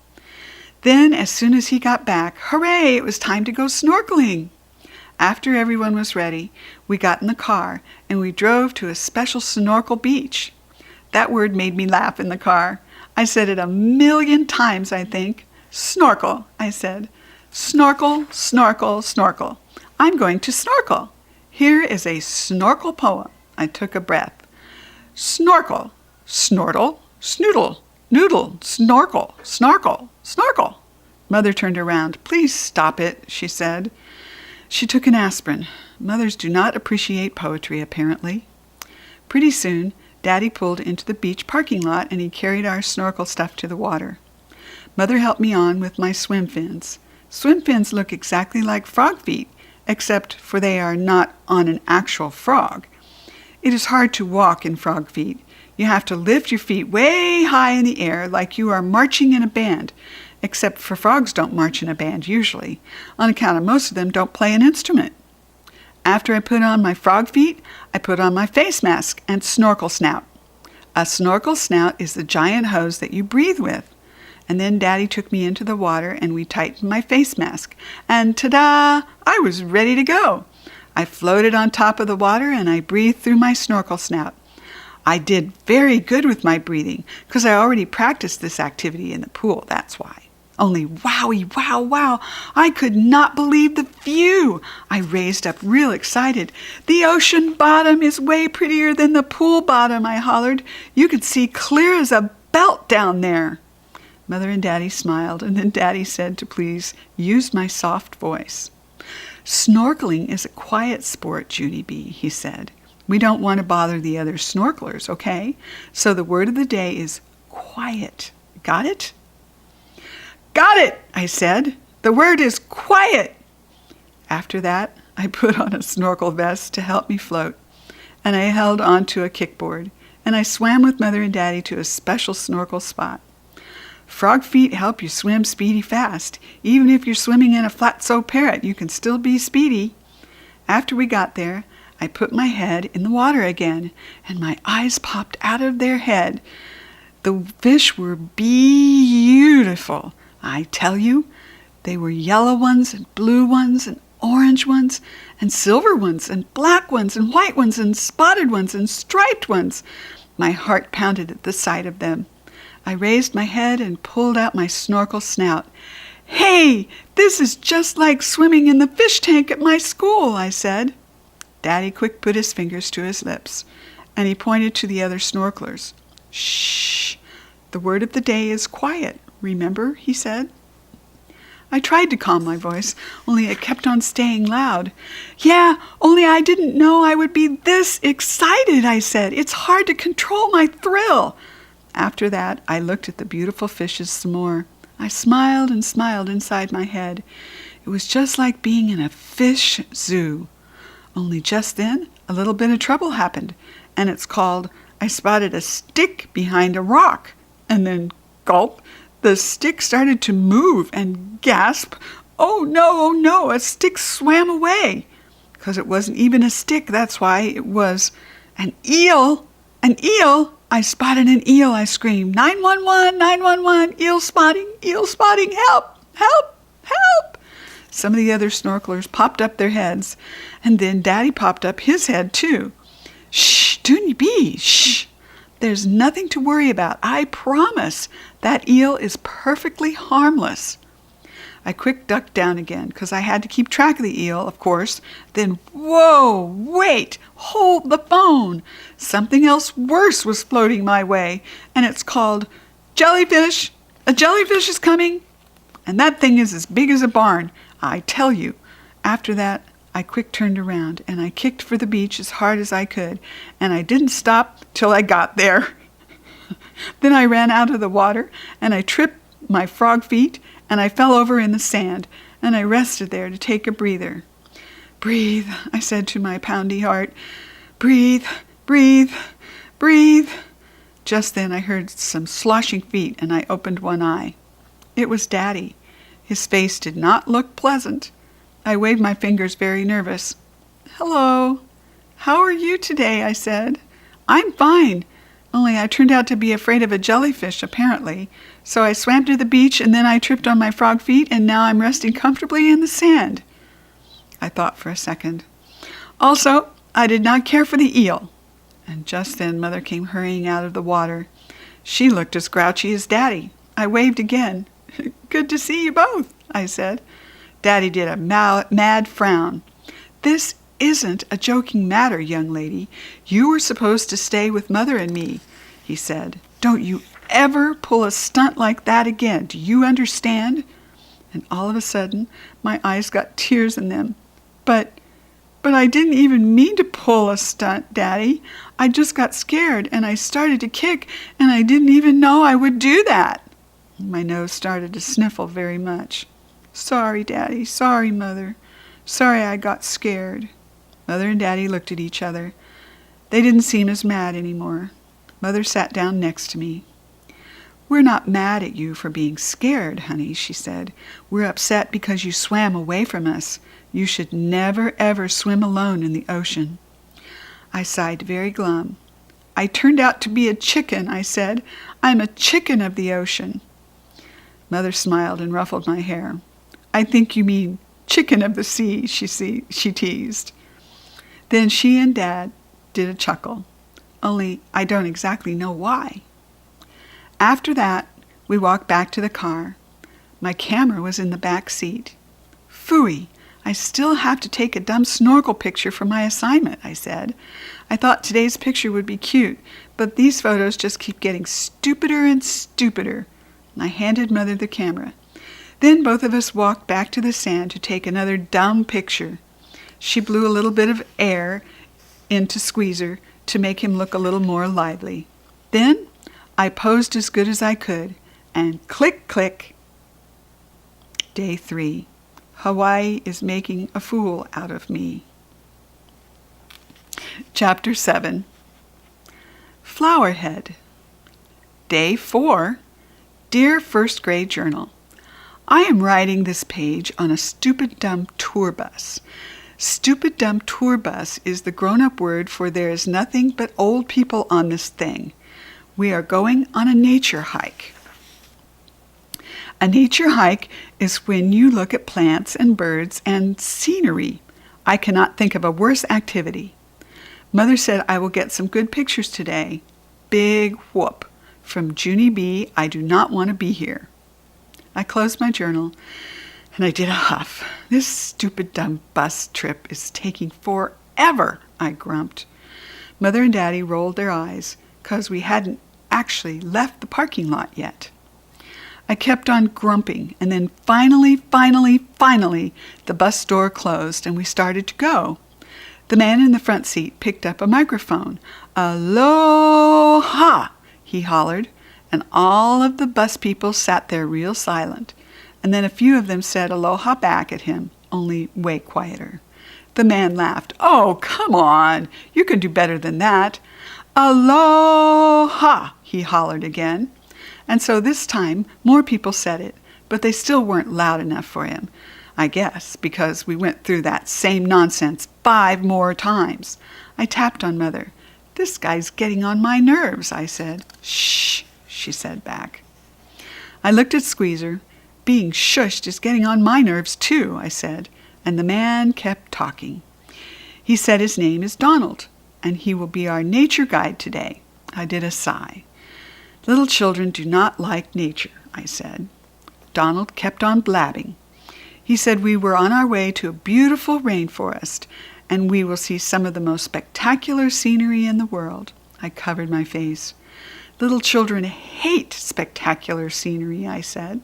Speaker 1: Then, as soon as he got back, hooray, it was time to go snorkeling. After everyone was ready, we got in the car, and we drove to a special snorkel beach. That word made me laugh in the car. I said it 1,000,000 times, I think. Snorkel, I said. Snorkel, snorkel, snorkel. I'm going to snorkel. Here is a snorkel poem. I took a breath. Snorkel, snortle, snoodle, noodle, snorkel, snarkle, snorkel. Mother turned around. Please stop it, she said. She took an aspirin. Mothers do not appreciate poetry, apparently. Pretty soon, Daddy pulled into the beach parking lot, and he carried our snorkel stuff to the water. Mother helped me on with my swim fins. Swim fins look exactly like frog feet, except for they are not on an actual frog. It is hard to walk in frog feet. You have to lift your feet way high in the air like you are marching in a band, except for frogs don't march in a band usually, on account of most of them don't play an instrument. After I put on my frog feet, I put on my face mask and snorkel snout. A snorkel snout is the giant hose that you breathe with. And then Daddy took me into the water and we tightened my face mask. And ta-da! I was ready to go. I floated on top of the water and I breathed through my snorkel snout. I did very good with my breathing because I already practiced this activity in the pool, that's why. Only wowie, wow, wow, I could not believe the view. I raised up real excited. The ocean bottom is way prettier than the pool bottom, I hollered. You could see clear as a belt down there. Mother and Daddy smiled, and then Daddy said to please use my soft voice. Snorkeling is a quiet sport, Junie B., he said. We don't want to bother the other snorkelers, okay? So the word of the day is quiet. Got it? Got it, I said. The word is quiet. After that, I put on a snorkel vest to help me float, and I held onto a kickboard, and I swam with Mother and Daddy to a special snorkel spot. Frog feet help you swim speedy fast. Even if you're swimming in a flatso parrot, you can still be speedy. After we got there, I put my head in the water again, and my eyes popped out of their head. The fish were beautiful. I tell you, they were yellow ones and blue ones and orange ones and silver ones and black ones and white ones and spotted ones and striped ones. My heart pounded at the sight of them. I raised my head and pulled out my snorkel snout. Hey, this is just like swimming in the fish tank at my school, I said. Daddy quick put his fingers to his lips, and he pointed to the other snorkelers. Shh, the word of the day is quiet, remember, he said. I tried to calm my voice, only it kept on staying loud. Yeah, only I didn't know I would be this excited, I said. It's hard to control my thrill. After that, I looked at the beautiful fishes some more. I smiled and smiled inside my head. It was just like being in a fish zoo. Only just then, a little bit of trouble happened, and it's called I spotted a stick behind a rock. And then, gulp, The stick started to move and gasp. Oh no, a stick swam away. 'Cause it wasn't even a stick, that's why. It was an eel. An eel! I spotted an eel, I screamed. 911, 911, eel spotting, help, help, help. Some of the other snorkelers popped up their heads, and then Daddy popped up his head too. Shh, Junie B, shh. There's nothing to worry about, I promise. That eel is perfectly harmless. I quick ducked down again, 'cause I had to keep track of the eel, of course. Then, whoa, wait, hold the phone. Something else worse was floating my way, and it's called jellyfish. A jellyfish is coming. And that thing is as big as a barn, I tell you. After that, I quick turned around, and I kicked for the beach as hard as I could, and I didn't stop till I got there. Then I ran out of the water, and I tripped my frog feet, and I fell over in the sand, and I rested there to take a breather. Breathe, I said to my poundy heart. Breathe, breathe, breathe. Just then I heard some sloshing feet, and I opened one eye. It was Daddy. His face did not look pleasant. I waved my fingers, very nervous. Hello. How are you today? I said. I'm fine. Only I turned out to be afraid of a jellyfish, apparently. So I swam to the beach, and then I tripped on my frog feet, and now I'm resting comfortably in the sand. I thought for a second. Also, I did not care for the eel. And just then Mother came hurrying out of the water. She looked as grouchy as Daddy. I waved again. Good to see you both, I said. Daddy did a mad frown. This isn't a joking matter, young lady. You were supposed to stay with Mother and me, he said. Don't you ever pull a stunt like that again. Do you understand? And all of a sudden, my eyes got tears in them. But I didn't even mean to pull a stunt, Daddy. I just got scared, and I started to kick, and I didn't even know I would do that. My nose started to sniffle very much. Sorry, Daddy. Sorry, Mother. Sorry I got scared. Mother and Daddy looked at each other. They didn't seem as mad anymore. Mother sat down next to me. We're not mad at you for being scared, honey, she said. We're upset because you swam away from us. You should never, ever swim alone in the ocean. I sighed, very glum. I turned out to be a chicken, I said. I'm a chicken of the ocean. Mother smiled and ruffled my hair. I think you mean chicken of the sea, she teased. Then she and Dad did a chuckle, only I don't exactly know why. After that, we walked back to the car. My camera was in the back seat. Phooey, I still have to take a dumb snorkel picture for my assignment, I said. I thought today's picture would be cute, but these photos just keep getting stupider and stupider. I handed Mother the camera. Then both of us walked back to the sand to take another dumb picture. She blew a little bit of air into Squeezer to make him look a little more lively. Then I posed as good as I could, and click, click. Day 3. Hawaii is making a fool out of me. Chapter 7. Flowerhead. Day 4. Dear First Grade Journal, I am writing this page on a stupid dumb tour bus. Stupid dumb tour bus is the grown-up word for there is nothing but old people on this thing. We are going on a nature hike. A nature hike is when you look at plants and birds and scenery. I cannot think of a worse activity. Mother said I will get some good pictures today. Big whoop. From Junie B, I do not want to be here. I closed my journal, and I did a huff. This stupid dumb bus trip is taking forever, I grumped. Mother and Daddy rolled their eyes, 'cause we hadn't actually left the parking lot yet. I kept on grumping, and then finally, the bus door closed, and we started to go. The man in the front seat picked up a microphone. Aloha, he hollered, and all of the bus people sat there real silent. And then a few of them said aloha back at him, only way quieter. The man laughed. Oh, come on, you can do better than that. Aloha, he hollered again. And so this time, more people said it, but they still weren't loud enough for him. I guess because we went through that same nonsense 5 more times. I tapped on Mother. "This guy's getting on my nerves," I said. "Shh," she said back. I looked at Squeezer. "Being shushed is getting on my nerves too," I said, and the man kept talking. He said his name is Donald, and he will be our nature guide today. I did a sigh. "Little children do not like nature," I said. Donald kept on blabbing. He said we were on our way to a beautiful rainforest, and we will see some of the most spectacular scenery in the world. I covered my face. "Little children hate spectacular scenery," I said.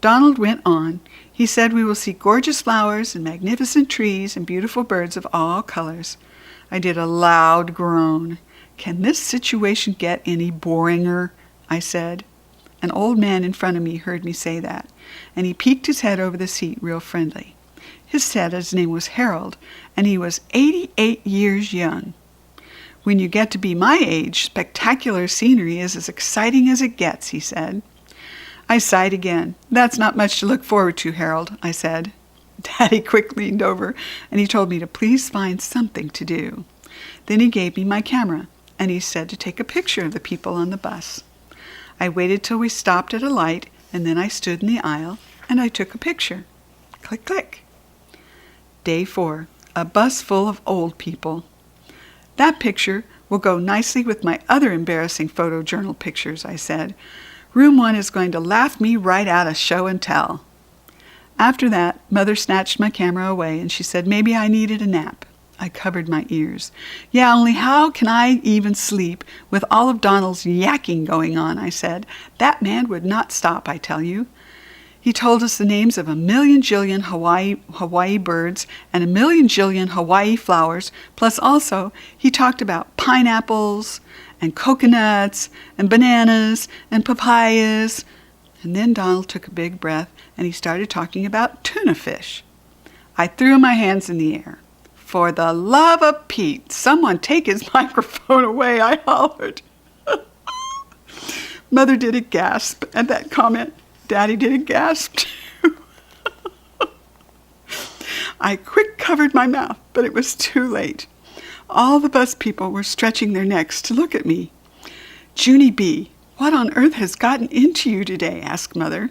Speaker 1: Donald went on. He said we will see gorgeous flowers and magnificent trees and beautiful birds of all colors. I did a loud groan. "Can this situation get any boringer?" I said. An old man in front of me heard me say that, and he peeked his head over the seat real friendly. His name was Harold, and he was 88 years young. "When you get to be my age, spectacular scenery is as exciting as it gets," he said. I sighed again. "That's not much to look forward to, Harold," I said. Daddy quickly leaned over, and he told me to please find something to do. Then he gave me my camera, and he said to take a picture of the people on the bus. I waited till we stopped at a light, and then I stood in the aisle, and I took a picture. Click, click. Day 4, a bus full of old people. "That picture will go nicely with my other embarrassing photojournal pictures," I said. "Room 1 is going to laugh me right out of show and tell." After that, Mother snatched my camera away, and she said maybe I needed a nap. I covered my ears. "Yeah, only how can I even sleep with all of Donald's yakking going on?" I said. "That man would not stop, I tell you." He told us the names of 1,000,000,000,000 Hawaii birds and 1,000,000,000,000 Hawaii flowers, plus also he talked about pineapples and coconuts and bananas and papayas. And then Donald took a big breath and he started talking about tuna fish. I threw my hands in the air. "For the love of Pete, someone take his microphone away," I hollered. Mother did a gasp at that comment. Daddy did a gasp too. I quick covered my mouth, but it was too late. All the bus people were stretching their necks to look at me. "Junie B., what on earth has gotten into you today?" asked Mother.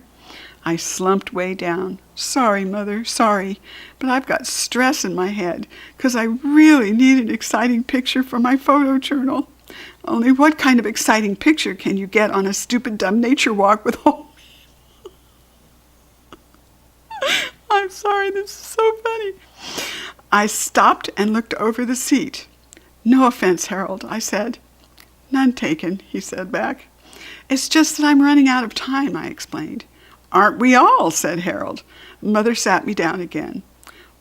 Speaker 1: I slumped way down. "Sorry, Mother, sorry, but I've got stress in my head because I really need an exciting picture for my photojournal. Only what kind of exciting picture can you get on a stupid dumb nature walk with all..." I'm sorry, this is so funny. I stopped and looked over the seat. "No offense, Harold," I said. "None taken," he said back. "It's just that I'm running out of time," I explained. "Aren't we all?" said Harold. Mother sat me down again.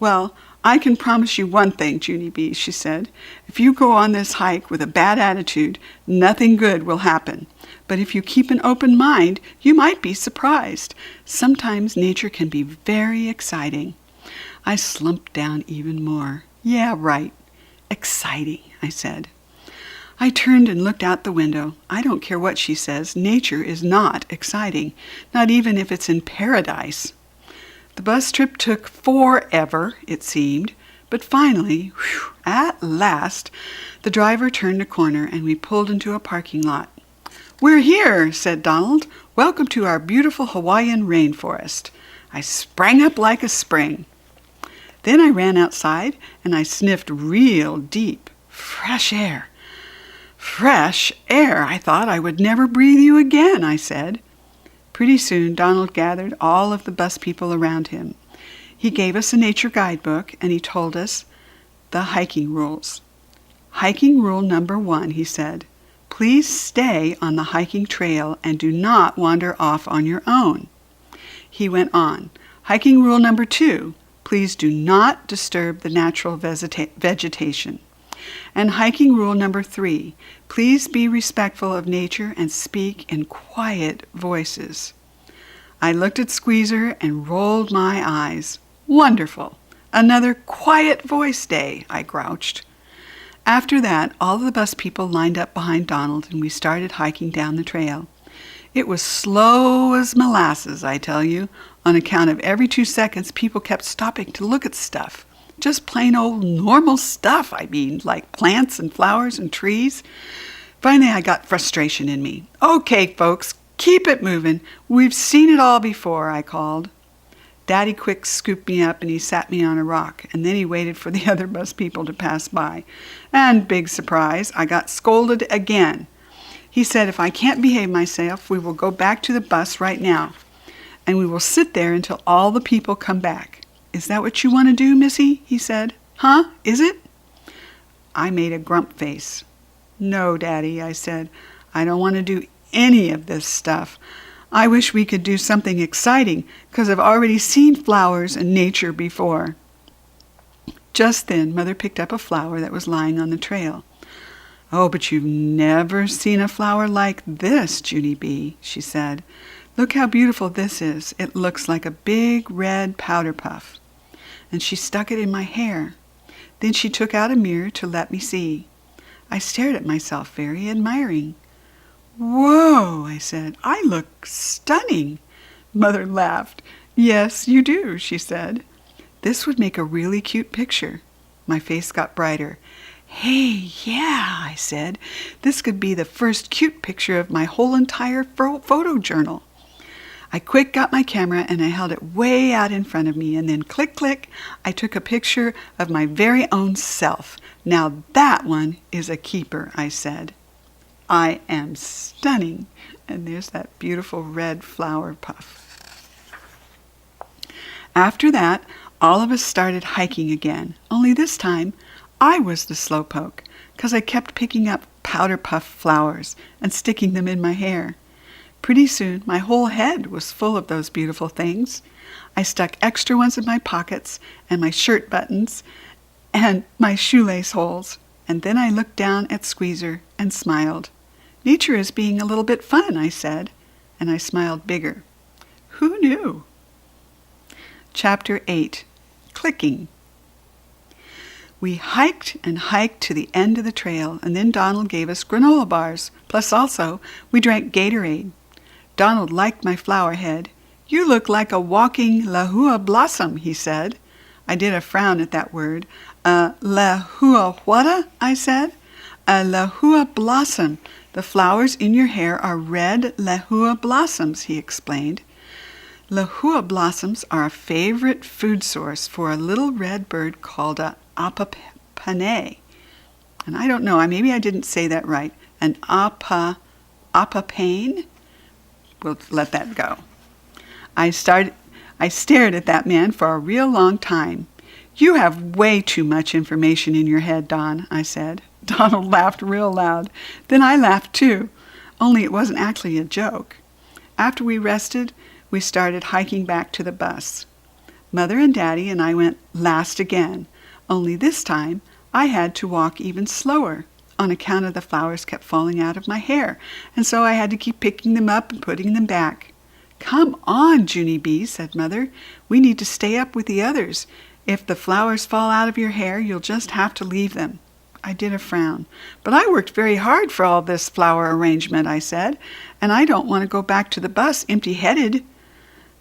Speaker 1: "Well, I can promise you one thing, Junie B.," she said. "If you go on this hike with a bad attitude, nothing good will happen. But if you keep an open mind, you might be surprised. Sometimes nature can be very exciting." I slumped down even more. "Yeah, right. Exciting," I said. I turned and looked out the window. I don't care what she says, nature is not exciting, not even if it's in paradise. The bus trip took forever, it seemed, but finally, at last, the driver turned a corner and we pulled into a parking lot. "We're here," said Donald. "Welcome to our beautiful Hawaiian rainforest." I sprang up like a spring. Then I ran outside and I sniffed real deep. Fresh air. "Fresh air! I thought I would never breathe you again," I said. Pretty soon Donald gathered all of the bus people around him. He gave us a nature guidebook and he told us the hiking rules. "Hiking rule number 1, he said. Please stay on the hiking trail and do not wander off on your own. He went on. Hiking rule number 2, please do not disturb the natural vegetation. And hiking rule number 3, please be respectful of nature and speak in quiet voices. I looked at Squeezer and rolled my eyes. Wonderful! Another quiet voice day, I grouched. After that, all the bus people lined up behind Donald and we started hiking down the trail. It was slow as molasses, I tell you. On account of every 2 seconds, people kept stopping to look at stuff. Just plain old normal stuff, I mean, like plants and flowers and trees. Finally, I got frustration in me. "Okay, folks, keep it moving. We've seen it all before," I called. Daddy quick scooped me up and he sat me on a rock, and then he waited for the other bus people to pass by. And big surprise, I got scolded again. He said if I can't behave myself, we will go back to the bus right now, and we will sit there until all the people come back. "Is that what you want to do, Missy?" he said. "Huh? Is it?" I made a grump face. "No, Daddy," I said. "I don't want to do any of this stuff. I wish we could do something exciting, 'cause I've already seen flowers and nature before." Just then, Mother picked up a flower that was lying on the trail. "Oh, but you've never seen a flower like this, Junie B," she said. "Look how beautiful this is. It looks like a big red powder puff." And she stuck it in my hair. Then she took out a mirror to let me see. I stared at myself, very admiring. "Whoa," I said, "I look stunning." Mother laughed. "Yes, you do," she said. "This would make a really cute picture." My face got brighter. "Hey, yeah," I said. "This could be the first cute picture of my whole entire photo journal." I quick got my camera and I held it way out in front of me, and then click, click, I took a picture of my very own self. "Now that one is a keeper," I said. "I am stunning." And there's that beautiful red flower puff. After that, all of us started hiking again, only this time I was the slowpoke, 'cause I kept picking up powder puff flowers and sticking them in my hair. Pretty soon, my whole head was full of those beautiful things. I stuck extra ones in my pockets and my shirt buttons and my shoelace holes. And then I looked down at Squeezer and smiled. "Nature is being a little bit fun," I said, and I smiled bigger. Who knew? Chapter 8. Clicking. We hiked and hiked to the end of the trail, and then Donald gave us granola bars, plus also we drank Gatorade. Donald liked my flower head. "You look like a walking lahua blossom," he said. I did a frown at that word. "Lahua whata?" I said. "A lahua blossom. The flowers in your hair are red lahua blossoms," he explained. Lahua blossoms are a favorite food source for a little red bird called a apapane. And I don't know, maybe I didn't say that right. An apapane? We'll let that go. I stared at that man for a real long time. "You have way too much information in your head, Don," I said. Donald laughed real loud. Then I laughed too, only it wasn't actually a joke. After we rested, we started hiking back to the bus. Mother and Daddy and I went last again, only this time I had to walk even slower. On account of the flowers kept falling out of my hair, and so I had to keep picking them up and putting them back. "Come on, Junie B," said Mother. "We need to stay up with the others. If the flowers fall out of your hair, you'll just have to leave them." I did a frown. "But I worked very hard for all this flower arrangement," I said, "and I don't want to go back to the bus empty-headed."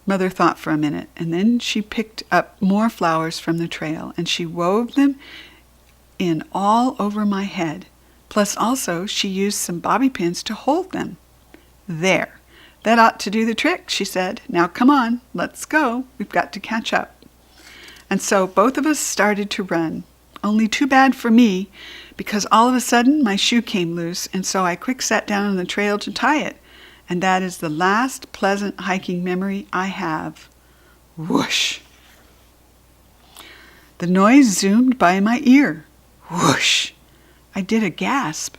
Speaker 1: Mother thought for a minute, and then she picked up more flowers from the trail, and she wove them in all over my head. Plus also she used some bobby pins to hold them. "There, that ought to do the trick," she said. "Now come on, let's go. We've got to catch up." And so both of us started to run. Only too bad for me, because all of a sudden my shoe came loose, and so I quick sat down on the trail to tie it. And that is the last pleasant hiking memory I have. Whoosh! The noise zoomed by my ear. Whoosh! I did a gasp.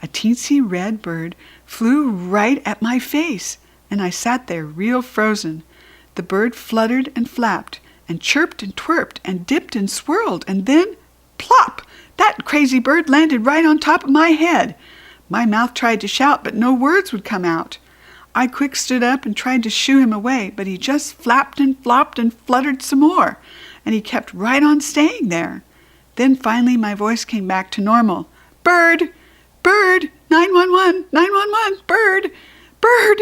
Speaker 1: A teensy red bird flew right at my face, and I sat there real frozen. The bird fluttered and flapped, and chirped and twerped, and dipped and swirled, and then, plop! That crazy bird landed right on top of my head. My mouth tried to shout, but no words would come out. I quick stood up and tried to shoo him away, but he just flapped and flopped and fluttered some more, and he kept right on staying there. Then finally my voice came back to normal. "Bird! Bird! 911! 911! Bird! Bird!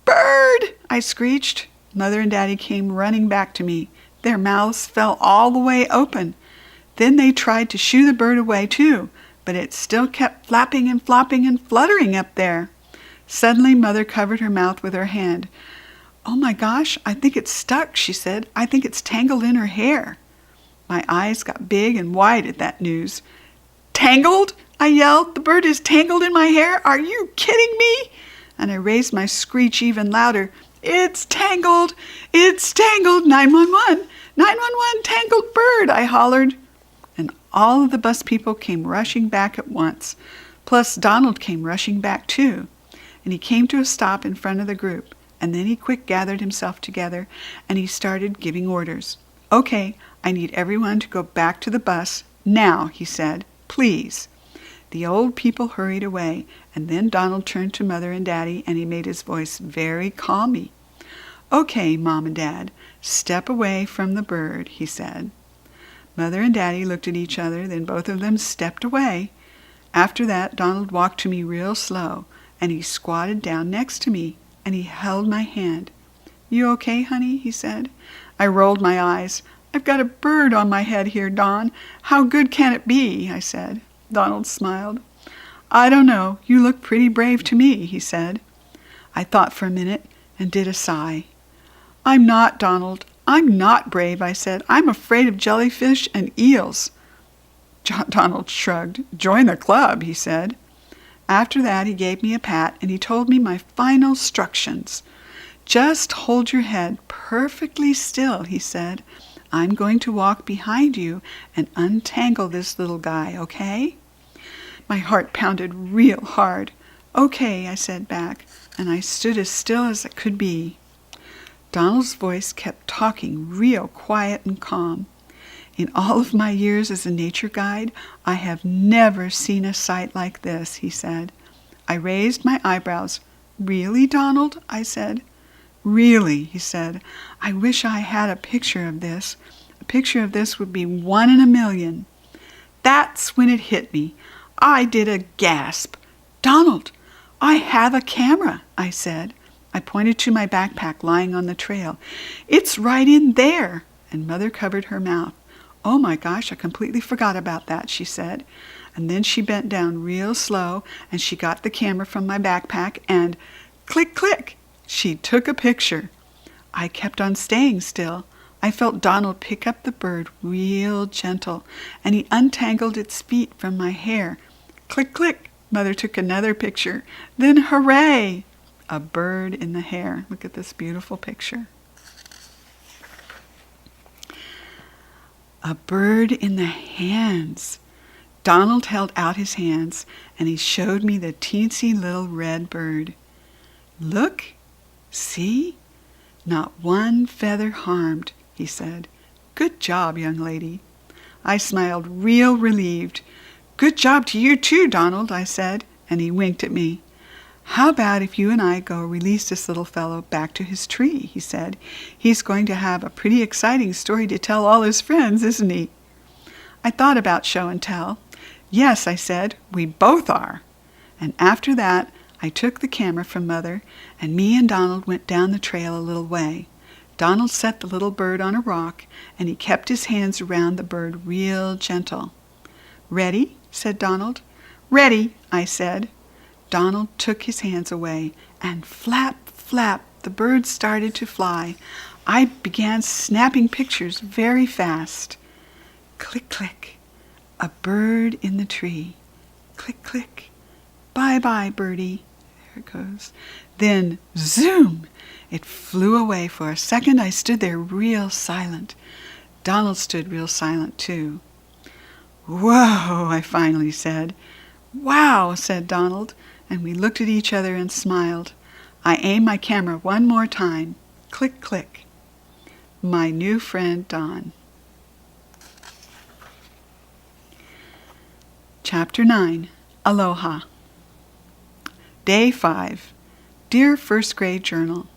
Speaker 1: Bird! I screeched. Mother and Daddy came running back to me. Their mouths fell all the way open. Then they tried to shoo the bird away too, but it still kept flapping and flopping and fluttering up there. Suddenly, Mother covered her mouth with her hand. "Oh my gosh, I think it's stuck," she said. "I think it's tangled in her hair." My eyes got big and wide at that news. "Tangled?" I yelled. "The bird is tangled in my hair? Are you kidding me?" And I raised my screech even louder. "It's tangled! It's tangled! 911! 911! Tangled bird!" I hollered. And all of the bus people came rushing back at once. Plus Donald came rushing back too. And he came to a stop in front of the group. And then he quick gathered himself together and he started giving orders. "Okay, I need everyone to go back to the bus now," he said. "Please." The old people hurried away, and then Donald turned to Mother and Daddy and he made his voice very calmy. "Okay, Mom and Dad, step away from the bird," he said. Mother and Daddy looked at each other, then both of them stepped away. After that, Donald walked to me real slow, and he squatted down next to me, and he held my hand. "You okay, honey?" he said. I rolled my eyes. "I've got a bird on my head here, Don. How good can it be?" I said. Donald smiled. "I don't know. You look pretty brave to me," he said. I thought for a minute and did a sigh. "I'm not, Donald. I'm not brave," I said. "I'm afraid of jellyfish and eels." Donald shrugged. "Join the club," he said. After that, he gave me a pat and he told me my final instructions. "Just hold your head perfectly still," he said. "I'm going to walk behind you and untangle this little guy, okay?" My heart pounded real hard. "Okay," I said back, and I stood as still as it could be. Donald's voice kept talking real quiet and calm. "In all of my years as a nature guide, I have never seen a sight like this," he said. I raised my eyebrows. "Really, Donald?" I said. "Really," he said. "I wish I had a picture of this. A picture of this would be 1 in a million." That's when it hit me. I did a gasp. "Donald, I have a camera," I said. I pointed to my backpack lying on the trail. "It's right in there." And Mother covered her mouth. "Oh my gosh, I completely forgot about that," she said. And then she bent down real slow and she got the camera from my backpack and click, click, she took a picture. I kept on staying still. I felt Donald pick up the bird real gentle and he untangled its feet from my hair. Click, click, Mother took another picture. Then hooray! A bird in the hair. Look at this beautiful picture. A bird in the hands. Donald held out his hands and he showed me the teensy little red bird. "Look, see? Not one feather harmed," he said. "Good job, young lady." I smiled real relieved. "Good job to you too, Donald," I said, and he winked at me. "How about if you and I go release this little fellow back to his tree," he said. "He's going to have a pretty exciting story to tell all his friends, isn't he?" I thought about show and tell. "Yes," I said, "we both are." And after that, I took the camera from Mother, and me and Donald went down the trail a little way. Donald set the little bird on a rock, and he kept his hands around the bird real gentle. "Ready?" said Donald. "Ready," I said. Donald took his hands away, and flap, flap, the bird started to fly. I began snapping pictures very fast. Click, click, a bird in the tree. Click, click, bye-bye, birdie. There it goes. Then, zoom, it flew away. For a second, I stood there real silent. Donald stood real silent, too. "Whoa," I finally said. "Wow," said Donald, and we looked at each other and smiled. I aimed my camera one more time. Click, click. My new friend, Don. Chapter 9. Aloha. Day 5. Dear First Grade Journal.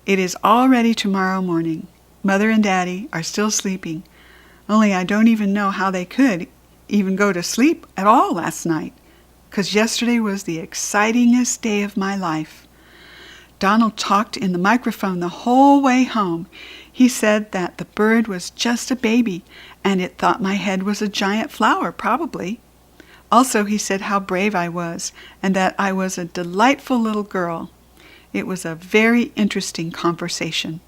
Speaker 1: It is already tomorrow morning. Mother and Daddy are still sleeping. Only I don't even know how they could even go to sleep at all last night, 'cause yesterday was the excitingest day of my life. Donald talked in the microphone the whole way home. He said that the bird was just a baby, and it thought my head was a giant flower, probably. Also, he said how brave I was, and that I was a delightful little girl. It was a very interesting conversation.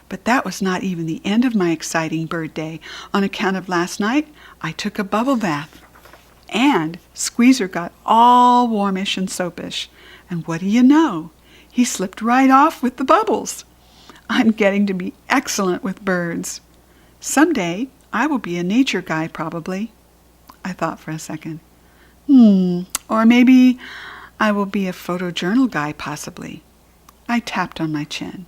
Speaker 1: But that was not even the end of my exciting bird day. On account of last night, I took a bubble bath. And Squeezer got all warmish and soapish. And what do you know? He slipped right off with the bubbles. I'm getting to be excellent with birds. Someday, I will be a nature guy, probably. I thought for a second. Or maybe I will be a photojournal guy, possibly. I tapped on my chin.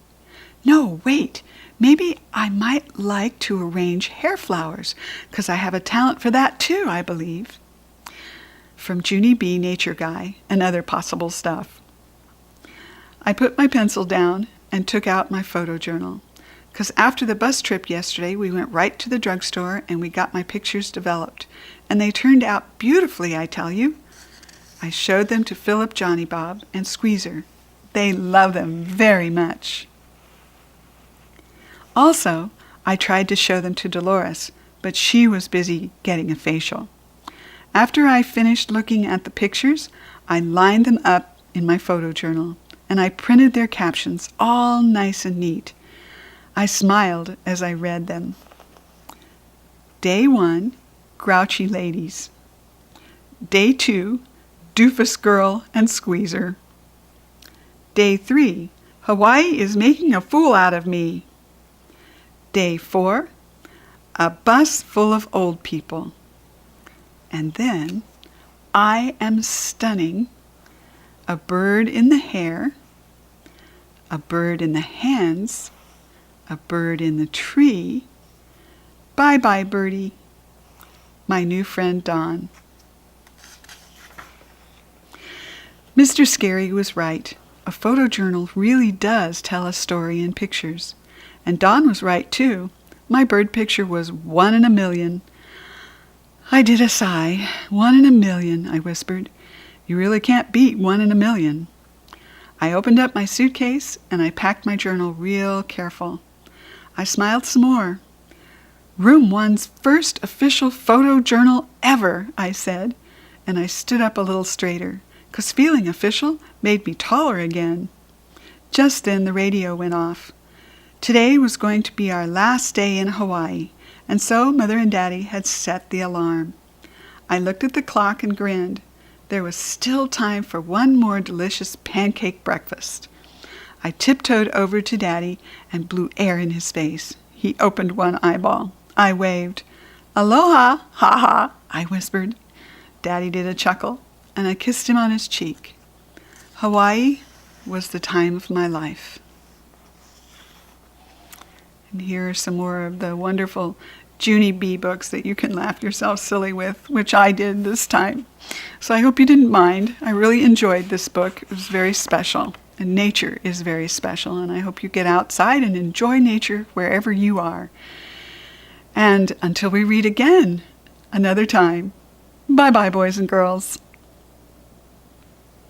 Speaker 1: No, wait. Maybe I might like to arrange hair flowers, 'cause I have a talent for that too, I believe. From Junie B, Nature Guy, and other possible stuff. I put my pencil down and took out my photojournal, 'cause after the bus trip yesterday, we went right to the drugstore and we got my pictures developed, and they turned out beautifully, I tell you. I showed them to Philip, Johnny Bob, and Squeezer. They love them very much. Also, I tried to show them to Dolores, but she was busy getting a facial. After I finished looking at the pictures, I lined them up in my photojournal, and I printed their captions all nice and neat. I smiled as I read them. Day 1, Grouchy Ladies. Day 2, Doofus Girl and Squeezer. Day 3, Hawaii is making a fool out of me. Day 4, a bus full of old people. And then, I am stunning, a bird in the hair, a bird in the hands, a bird in the tree. Bye-bye, birdie. My new friend Don. Mr. Scary was right. A photojournal really does tell a story in pictures. And Don was right, too. My bird picture was 1 in a million. I did a sigh. 1 in a million, I whispered. You really can't beat 1 in a million. I opened up my suitcase and I packed my journal real careful. I smiled some more. Room 1's first official photojournal ever, I said, and I stood up a little straighter, 'cause feeling official made me taller again. Just then the radio went off. Today was going to be our last day in Hawaii, and so Mother and Daddy had set the alarm. I looked at the clock and grinned. There was still time for one more delicious pancake breakfast. I tiptoed over to Daddy and blew air in his face. He opened one eyeball. I waved. Aloha, ha-ha, I whispered. Daddy did a chuckle, and I kissed him on his cheek. Hawaii was the time of my life. And here are some more of the wonderful Junie B books that you can laugh yourself silly with, which I did this time. So I hope you didn't mind. I really enjoyed this book. It was very special. And nature is very special. And I hope you get outside and enjoy nature wherever you are. And until we read again, another time, bye-bye, boys and girls.